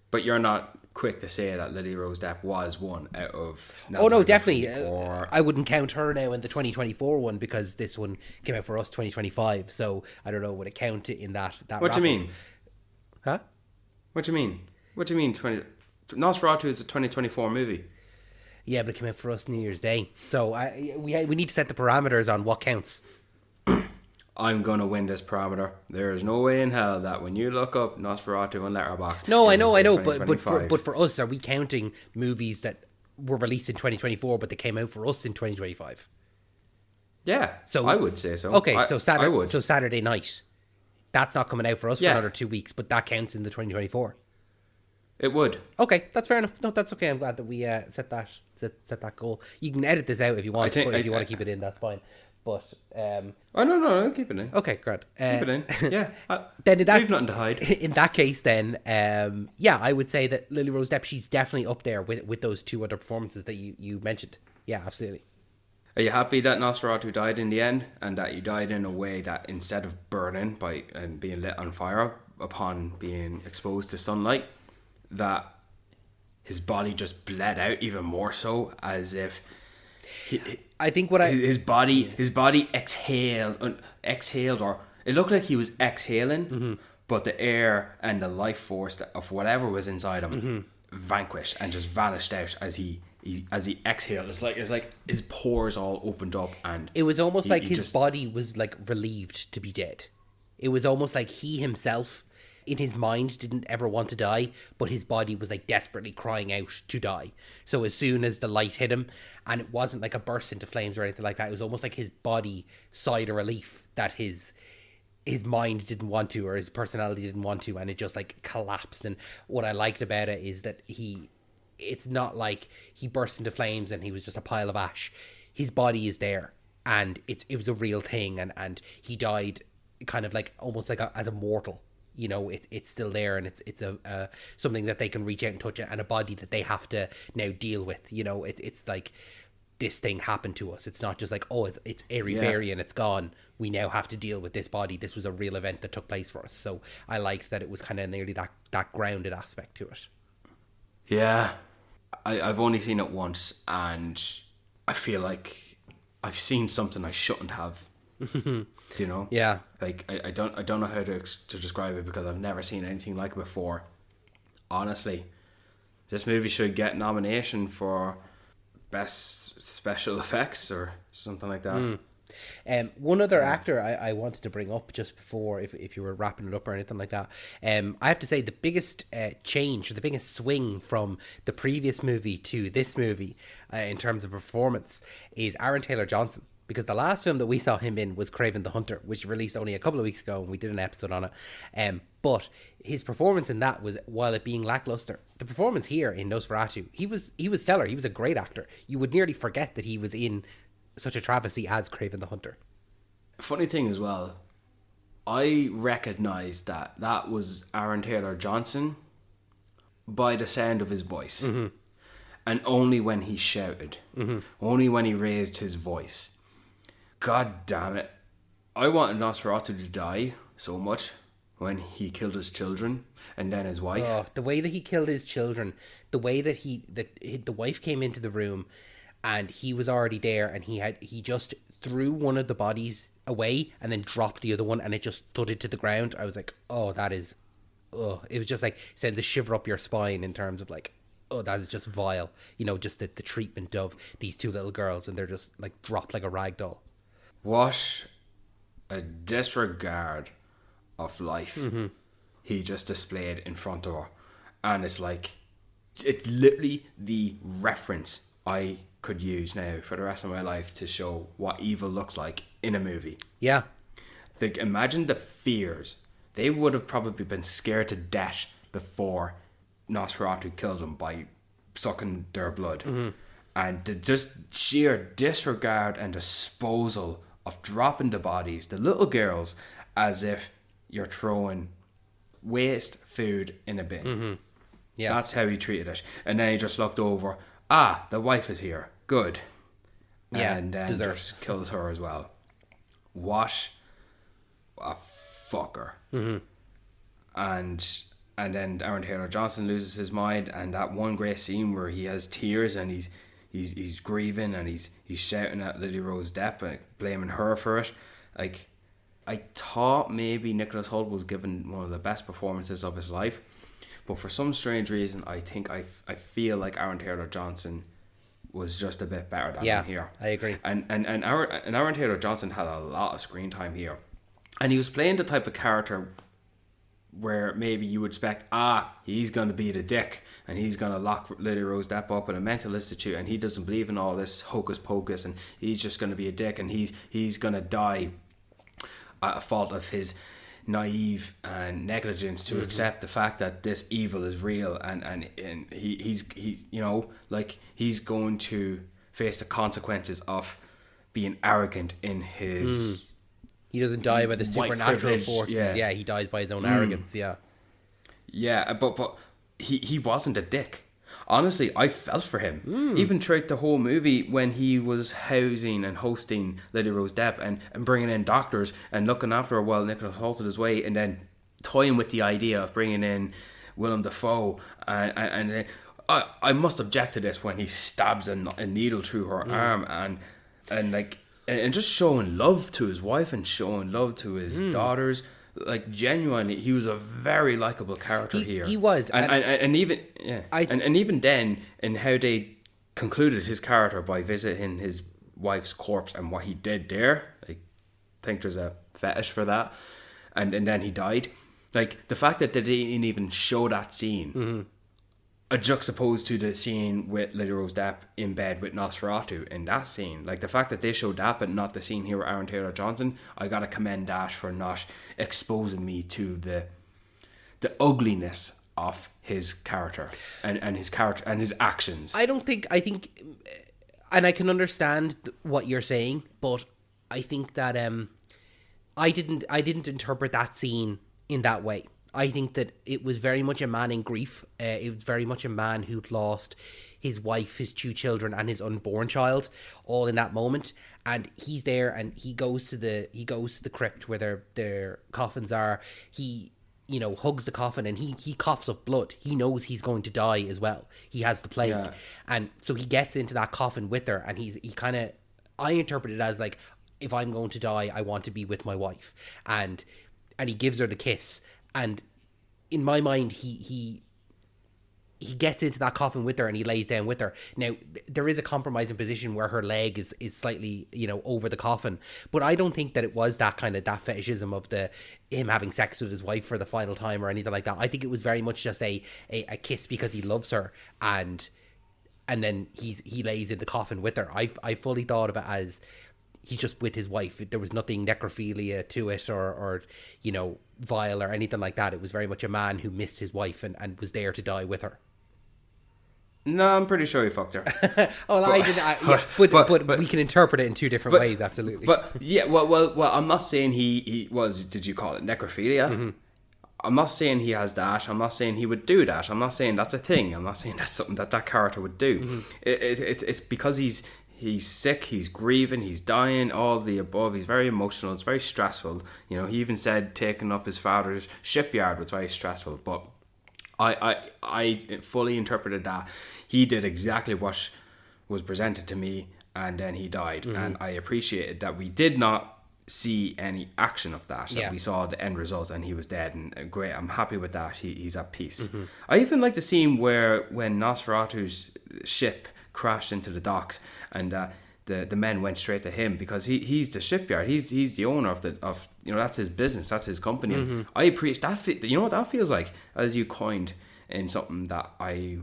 But you're not quick to say that Lily Rose Depp was one out of... Oh no, definitely. I wouldn't count her now in the 2024 one, because this one came out for us 2025. So I don't know, would it count in that What do you mean? Huh? What do you mean? What do you mean? Nosferatu is a 2024 movie. Yeah, but it came out for us New Year's Day. So we need to set the parameters on what counts. I'm going to win this parameter. There is no way in hell that when you look up Nosferatu on Letterboxd... No, I know. But for us, are we counting movies that were released in 2024 but they came out for us in 2025? Yeah, so I would say so. Okay, I would. So Saturday Night That's not coming out for us for Yeah. another 2 weeks, but that counts in the 2024. It would. Okay, that's fair enough. No, that's okay. I'm glad that we set that goal. You can edit this out if you want, but if you want to keep it in, that's fine. But Oh no, keep it in. okay, great. Keep it in. Yeah. Then in that, we've nothing to hide. In that case, then, yeah, I would say that Lily Rose Depp, she's definitely up there with those two other performances that you mentioned. Yeah, absolutely. Are you happy that Nosferatu died in the end, and that he died in a way that instead of burning and being lit on fire upon being exposed to sunlight, that his body just bled out even more so, as if I think his body exhaled, or it looked like he was exhaling, but the air and the life force of whatever was inside him vanquished and just vanished out as he exhaled. It's like his pores all opened up, and it was almost like his body was like relieved to be dead. It was almost like he himself, in his mind, didn't ever want to die, but his body was like desperately crying out to die. So as soon as the light hit him, and it wasn't like a burst into flames or anything like that, it was almost like his body sighed a relief that his mind didn't want to, or his personality didn't want to, and it just like collapsed. And what I liked about it is that it's not like he burst into flames and he was just a pile of ash. His body is there, and it was a real thing, and he died kind of like almost like as a mortal. You know, it's still there, and it's a something that they can reach out and touch, and a body that they have to now deal with. You know, it's like this thing happened to us. It's not just like, oh, it's airy-fairy and it's gone. We now have to deal with this body. This was a real event that took place for us. So I liked that it was kind of nearly that grounded aspect to it. Yeah, I've only seen it once, and I feel like I've seen something I shouldn't have. You know? Yeah. Like I don't know how to describe it, because I've never seen anything like it before. Honestly, this movie should get nomination for best special effects or something like that. One other actor I wanted to bring up just before, if you were wrapping it up or anything like that, I have to say the biggest change, or the biggest swing from the previous movie to this movie in terms of performance is Aaron Taylor-Johnson. Because the last film that we saw him in was Kraven the Hunter, which released only a couple of weeks ago, and we did an episode on it. But his performance in that was, while it being lackluster, the performance here in Nosferatu, he was stellar. He was a great actor. You would nearly forget that he was in such a travesty as Kraven the Hunter. Funny thing as well, I recognised that was Aaron Taylor-Johnson by the sound of his voice. And only when he shouted. Only when he raised his voice. God damn it. I wanted Nosferatu to die so much when he killed his children and then his wife. Oh, the way that he killed his children, the way that the wife came into the room and he was already there, and he just threw one of the bodies away and then dropped the other one, and it just thudded to the ground. I was like, oh, that is, oh, it was just like sends a shiver up your spine in terms of like, oh, that is just vile. You know, just the treatment of these two little girls, and they're just like dropped like a rag doll. What a disregard of life he just displayed in front of her. And it's like, it's literally the reference I could use now for the rest of my life to show what evil looks like in a movie. Yeah. Like, imagine the fears. They would have probably been scared to death before Nosferatu killed them by sucking their blood. And the just sheer disregard and disposal of dropping the bodies, the little girls, as if you're throwing waste food in a bin. Yeah, that's how he treated it. And then he just looked over, the wife is here, good. Yeah, and then just kills her as well. What a fucker. And then Aaron Taylor-Johnson loses his mind, and that one great scene where he has tears and he's grieving and he's shouting at Lily Rose Depp, blaming her for it. Like, I thought maybe Nicholas Hoult was given one of the best performances of his life, but for some strange reason, I feel like Aaron Taylor-Johnson was just a bit better than him here. I agree. And Aaron Taylor-Johnson had a lot of screen time here, and he was playing the type of character where maybe you would expect, he's going to be the dick, and he's going to lock Lily Rose Depp up in a mental institute, and he doesn't believe in all this hocus pocus, and he's just going to be a dick, and he's going to die at a fault of his naive and negligence to accept the fact that this evil is real, and he's you know, like, he's going to face the consequences of being arrogant in his He doesn't die by the white supernatural privilege, forces. Yeah, he dies by his own arrogance. Yeah. but he wasn't a dick. Honestly, I felt for him. Even throughout the whole movie, when he was housing and hosting Lily Rose Depp and bringing in doctors and looking after her while Nicholas Hoult was away, and then toying with the idea of bringing in Willem Dafoe. And then I must object to this when he stabs a needle through her arm and just showing love to his wife and showing love to his daughters. Like, genuinely, he was a very likable character here. He was, and even and even then, in how they concluded his character by visiting his wife's corpse and what he did there, I think there's a fetish for that. And then he died. Like, the fact that they didn't even show that scene, juxtaposed to the scene with Lily Rose Depp in bed with Nosferatu in that scene. Like, the fact that they showed that but not the scene here with Aaron Taylor Johnson, I gotta commend that for not exposing me to the ugliness of his character and his character and his actions. I think, and I can understand what you're saying, but I think that I didn't interpret that scene in that way. I think that it was very much a man in grief. It was very much a man who'd lost his wife, his 2 children, and his unborn child, all in that moment. And he's there, and he goes to the crypt where their coffins are. He, you know, hugs the coffin, and he coughs up blood. He knows he's going to die as well. He has the plague, and so he gets into that coffin with her, and I interpret it as like, if I'm going to die, I want to be with my wife, and he gives her the kiss. And in my mind, he gets into that coffin with her and he lays down with her. Now, there is a compromising position where her leg is slightly, you know, over the coffin. But I don't think that it was that fetishism of him having sex with his wife for the final time or anything like that. I think it was very much just a kiss because he loves her, and then he lays in the coffin with her. I fully thought of it as he's just with his wife. There was nothing necrophilia to it or you know, vile or anything like that. It was very much a man who missed his wife and was there to die with her. No, I'm pretty sure he fucked her. But we can interpret it in 2 different ways, absolutely. But yeah, well, I'm not saying he was, did you call it necrophilia? I'm not saying he has that. I'm not saying he would do that. I'm not saying that's a thing. I'm not saying that's something that character would do. It's because he's sick, he's grieving, he's dying, all the above. He's very emotional, it's very stressful. You know, he even said taking up his father's shipyard was very stressful. But I fully interpreted that he did exactly what was presented to me, and then he died. And I appreciated that we did not see any action of that. We saw the end result and he was dead, and great, I'm happy with that. He's at peace. I even like the scene when Nosferatu's ship crashed into the docks, and the men went straight to him because he's the shipyard. He's the owner of you know, that's his business, that's his company. I appreciate that. You know what that feels like, as you coined in something that I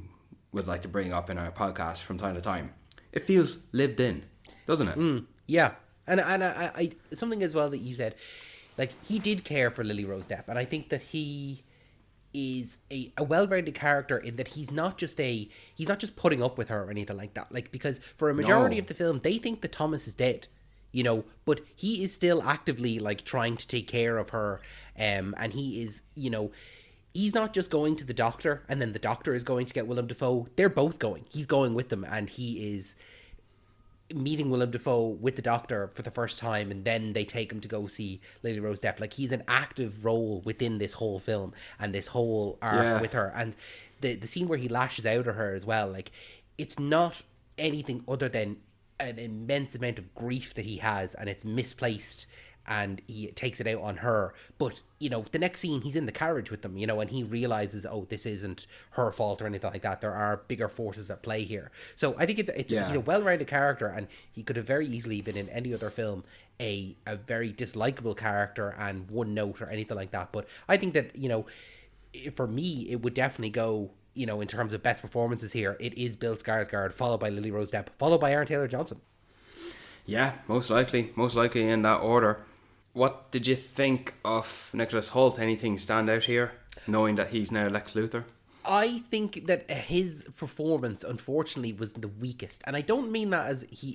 would like to bring up in our podcast from time to time. It feels lived in, doesn't it? Yeah, and I something as well that you said, like, he did care for Lily Rose Depp, and I think that he is a well-rounded character in that he's not just putting up with her or anything like that. Like, because for a majority of the film, they think that Thomas is dead, you know, but he is still actively, like, trying to take care of her, and he is, you know, he's not just going to the doctor and then the doctor is going to get Willem Dafoe. They're both going. He's going with them, and he is meeting Willem Dafoe with the doctor for the first time, and then they take him to go see Lily Rose Depp. Like, he's an active role within this whole film and this whole arc with her. And the scene where he lashes out at her as well, like, it's not anything other than an immense amount of grief that he has, and it's misplaced, and he takes it out on her. But, you know, the next scene, he's in the carriage with them, you know, and he realizes, oh, this isn't her fault or anything like that. There are bigger forces at play here. So I think he's a well-rounded character, and he could have very easily been in any other film a very dislikable character and one note or anything like that. But I think that, you know, for me, it would definitely go, you know, in terms of best performances here, it is Bill Skarsgård, followed by Lily Rose Depp, followed by Aaron Taylor Johnson. Yeah, most likely in that order. what did you think of Nicholas Hoult? Anything stand out here, knowing that he's now Lex Luthor? I think that his performance, unfortunately, was the weakest, and I don't mean that as he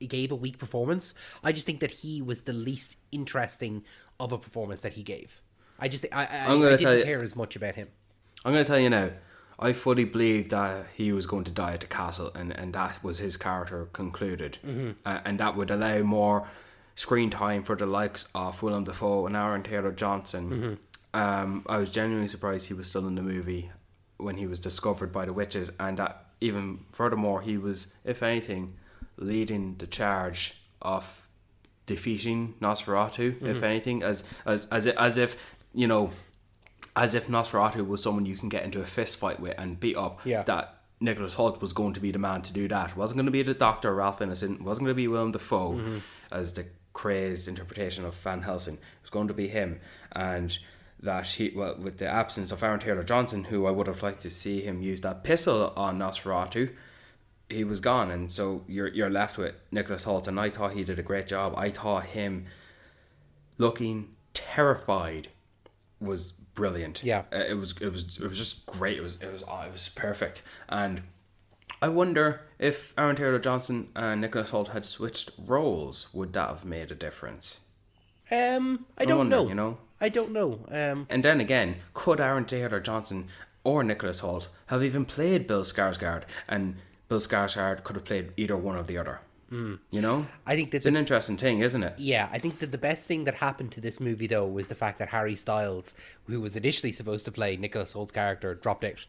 gave a weak performance. I just think that he was the least interesting of a performance that he gave. I just I didn't care as much about him. I'm going to tell you now. I fully believed that he was going to die at the castle, and that was his character concluded, and that would allow more screen time for the likes of Willem Dafoe and Aaron Taylor-Johnson. I was genuinely surprised he was still in the movie when he was discovered by the witches, and that even furthermore he was, if anything, leading the charge of defeating Nosferatu. If anything, as if you know, as if Nosferatu was someone you can get into a fist fight with and beat up. Yeah. That Nicholas Hoult was going to be the man to do that. It wasn't going to be the Doctor Ralph Ineson. It wasn't going to be Willem Dafoe as the crazed interpretation of Van Helsing. It was going to be him, and that with the absence of Aaron Taylor-Johnson, who I would have liked to see him use that pistol on Nosferatu, he was gone, and so you're left with Nicholas Hoult, and I thought he did a great job. I thought him looking terrified was brilliant. Yeah, it was just great. It was perfect, and I wonder if Aaron Taylor-Johnson and Nicholas Hoult had switched roles, would that have made a difference? I don't know. You know, I don't know. And then again, could Aaron Taylor-Johnson or Nicholas Hoult have even played Bill Skarsgård? And Bill Skarsgård could have played either one or the other. You know? I think that's an interesting thing, isn't it? Yeah, I think that the best thing that happened to this movie, though, was the fact that Harry Styles, who was initially supposed to play Nicholas Holt's character, dropped out.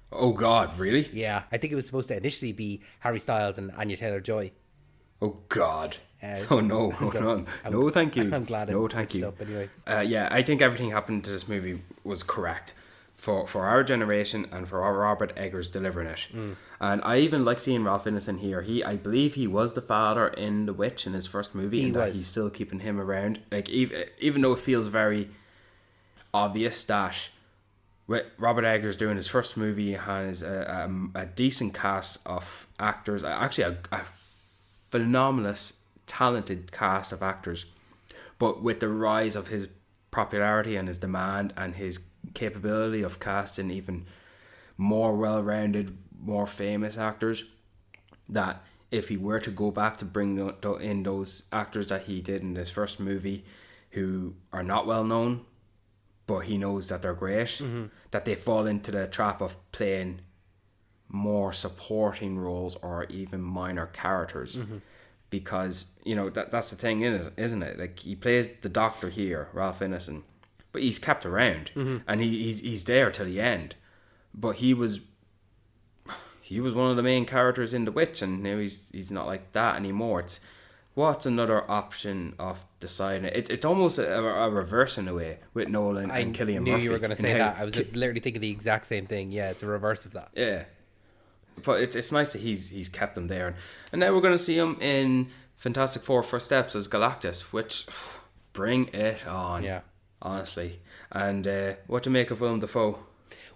Oh, God, really? Yeah, I think it was supposed to initially be Harry Styles and Anya Taylor-Joy. Oh, God. Oh, no. No, thank you. I'm glad no, it's thank you. Up anyway. Yeah, I think everything happened to this movie was correct for our generation and for our Robert Eggers delivering it. And I even like seeing Ralph Ineson here. I believe he was the father in The Witch in his first movie, that he's still keeping him around. Like, even though it feels very obvious that with Robert Eggers doing his first movie, he has a decent cast of actors, actually a phenomenous, talented cast of actors, but with the rise of his popularity and his demand and his capability of casting even more well-rounded, more famous actors, that if he were to go back to bring in those actors that he did in his first movie who are not well known, but he knows that they're great, that they fall into the trap of playing more supporting roles or even minor characters. Because, you know, that's the thing, isn't it? Like, he plays the Doctor here, Ralph Ineson, but he's kept around, and he's there till the end. But he was one of the main characters in The Witch, and now he's not like that anymore. What's another option of deciding it? It's almost a reverse in a way with Nolan and Cillian Murphy. I knew you were going to say that. I was literally thinking the exact same thing. Yeah, it's a reverse of that. Yeah. But it's nice that he's kept him there. And now we're going to see him in Fantastic Four First Steps as Galactus, which, bring it on. Yeah. Honestly. And what to make of Willem Dafoe?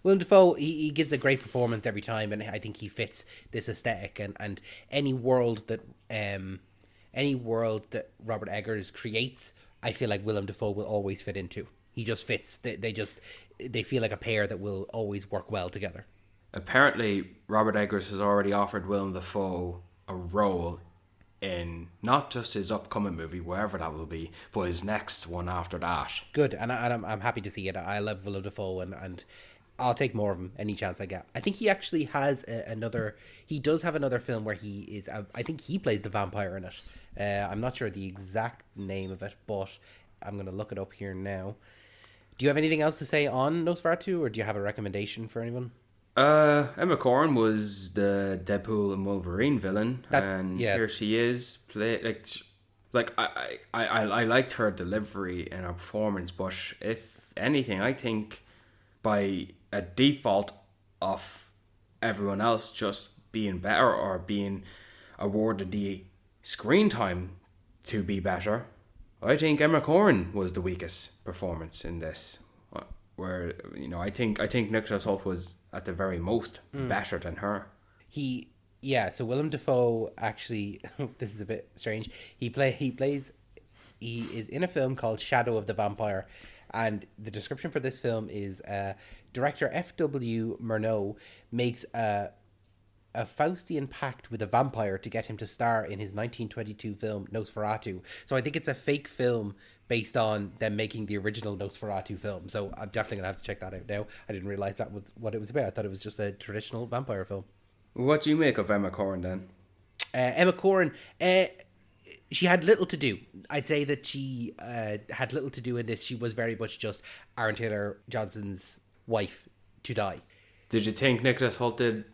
Willem Dafoe, he gives a great performance every time, and I think he fits this aesthetic and any world that Robert Eggers creates, I feel like Willem Dafoe will always fit into. He just fits. They feel like a pair that will always work well together. Apparently, Robert Eggers has already offered Willem Dafoe a role in not just his upcoming movie, wherever that will be, but his next one after that. Good, and I'm happy to see it. I love Willem Dafoe, and I'll take more of him any chance I get. I think he actually has he does have another film where he is, I think he plays the vampire in it. I'm not sure the exact name of it, but I'm going to look it up here now. Do you have anything else to say on Nosferatu, or do you have a recommendation for anyone? Emma Corrin was the Deadpool and Wolverine villain, and here she is. I liked her delivery and her performance, but if anything, I think by a default of everyone else just being better or being awarded the screen time to be better, I think Emma Corrin was the weakest performance in this. Where, you know, I think Nicholas Hoult was at the very most better than her. So Willem Dafoe actually, this is a bit strange. He plays He is in a film called Shadow of the Vampire. And the description for this film is director F.W. Murnau makes a Faustian pact with a vampire to get him to star in his 1922 film Nosferatu. So I think it's a fake film based on them making the original Nosferatu film. So I'm definitely going to have to check that out now. I didn't realise that was what it was about. I thought it was just a traditional vampire film. What do you make of Emma Corrin then? Emma Corrin, she had little to do. I'd say that she had little to do in this. She was very much just Aaron Taylor Johnson's wife to die. Did you think Nicholas Hoult did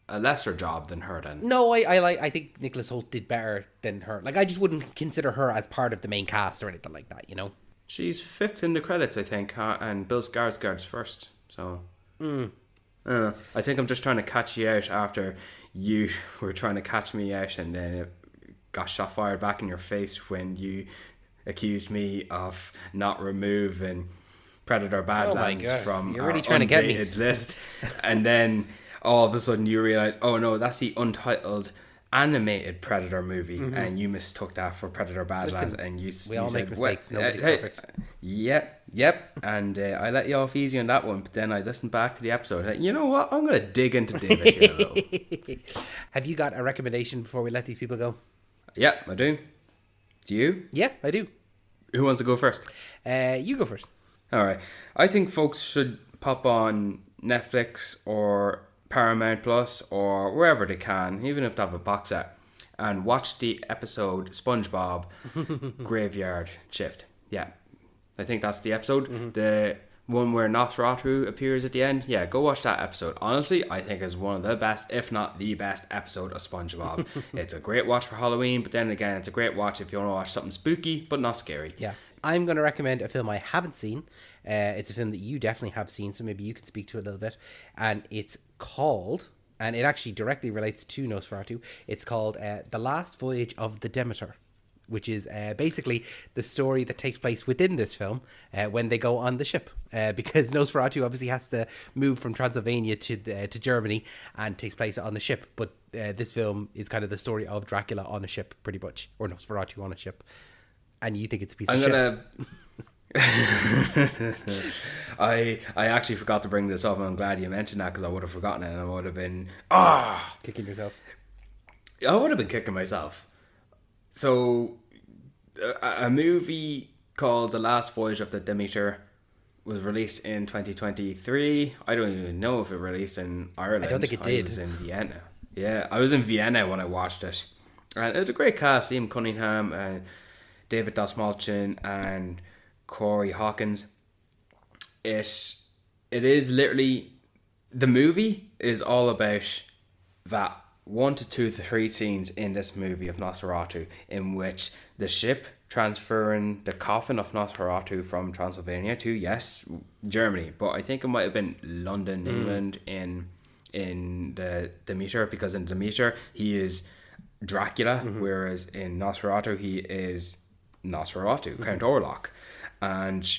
a lesser job than her then? No, I think Nicholas Hoult did better than her. Like, I just wouldn't consider her as part of the main cast or anything like that, you know? She's fifth in the credits, I think, and Bill Skarsgård's first. So, I think I'm just trying to catch you out after you were trying to catch me out, and then it got shot fired back in your face when you accused me of not removing Predator Badlands from You're really our trying to get me. undated list, and then all of a sudden you realise, oh no, that's the untitled animated Predator movie, and you mistook that for Predator Badlands. Listen, and you we all make said, mistakes. Nobody's perfect. Yep. And I let you off easy on that one, but then I listened back to the episode. Like, you know what? I'm going to dig into David here a little. Have you got a recommendation before we let these people go? Yeah, I do. Do you? Yeah, I do. Who wants to go first? You go first. All right. I think folks should pop on Netflix or Paramount Plus or wherever they can, even if they have a box set, and watch the episode SpongeBob Graveyard Shift. Yeah, I think that's the episode. The one where Nosferatu appears at the end. Yeah, go watch that episode. Honestly, I think it's one of the best, if not the best episode of SpongeBob. It's a great watch for Halloween, but then again, it's a great watch if you want to watch something spooky but not scary. Yeah. I'm going to recommend a film I haven't seen. It's a film that you definitely have seen, so maybe you can speak to it a little bit. And it's called, and it actually directly relates to Nosferatu, it's called The Last Voyage of the Demeter, which is basically the story that takes place within this film when they go on the ship. Because Nosferatu obviously has to move from Transylvania to Germany and takes place on the ship. But this film is kind of the story of Dracula on a ship, pretty much, or Nosferatu on a ship. And you think it's a piece of shit. I actually forgot to bring this up, and I'm glad you mentioned that, because I would have forgotten it and I would have been Kicking yourself. I would have been kicking myself. So a movie called The Last Voyage of the Demeter was released in 2023. I don't even know if it released in Ireland. I don't think it did. I was in Vienna. Yeah, I was in Vienna when I watched it, and it was a great cast. Liam Cunningham and David Dastmalchian and Corey Hawkins. It is literally, the movie is all about that 1 to 2 to 3 scenes in this movie of Nosferatu, in which the ship transferring the coffin of Nosferatu from Transylvania to, yes, Germany, but I think it might have been London, England, in the Demeter, because in Demeter he is Dracula, whereas in Nosferatu he is Nosferatu, Count Orlok. And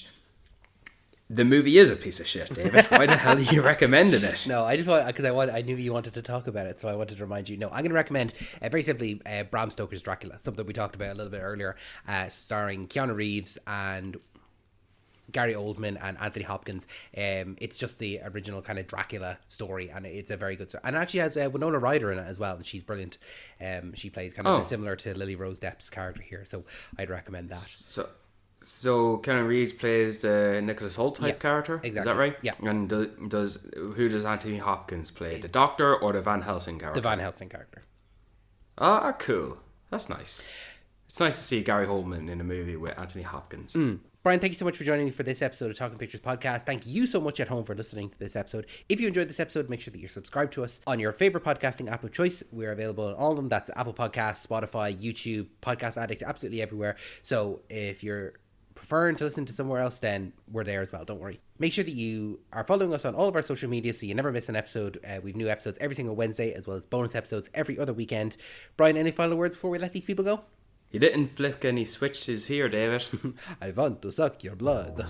the movie is a piece of shit, David. Why the hell are you recommending it? No, I just want, because I knew you wanted to talk about it, so I wanted to remind you. No, I'm going to recommend, very simply, Bram Stoker's Dracula, something we talked about a little bit earlier, starring Keanu Reeves and Gary Oldman and Anthony Hopkins. It's just the original kind of Dracula story, and it's a very good story. And it actually has Winona Ryder in it as well, and she's brilliant. She plays kind of similar to Lily Rose Depp's character here, so I'd recommend that. So Keanu Reeves plays the Nicholas Hoult type character, exactly. Is that right? Yeah. And who does Anthony Hopkins play? The Doctor or the Van Helsing character? The Van Helsing character. Ah, cool. That's nice. It's nice to see Gary Oldman in a movie with Anthony Hopkins. Brian, thank you so much for joining me for this episode of Talking Pictures Podcast. Thank you so much at home for listening to this episode. If you enjoyed this episode, make sure that you're subscribed to us on your favorite podcasting app of choice. We're available on all of them. That's Apple Podcasts, Spotify, YouTube, Podcast Addict, absolutely everywhere. So if you're preferring to listen to somewhere else, then we're there as well. Don't worry. Make sure that you are following us on all of our social media so you never miss an episode. We've new episodes every single Wednesday, as well as bonus episodes every other weekend. Brian, any final words before we let these people go? You didn't flick any switches here, David. I want to suck your blood.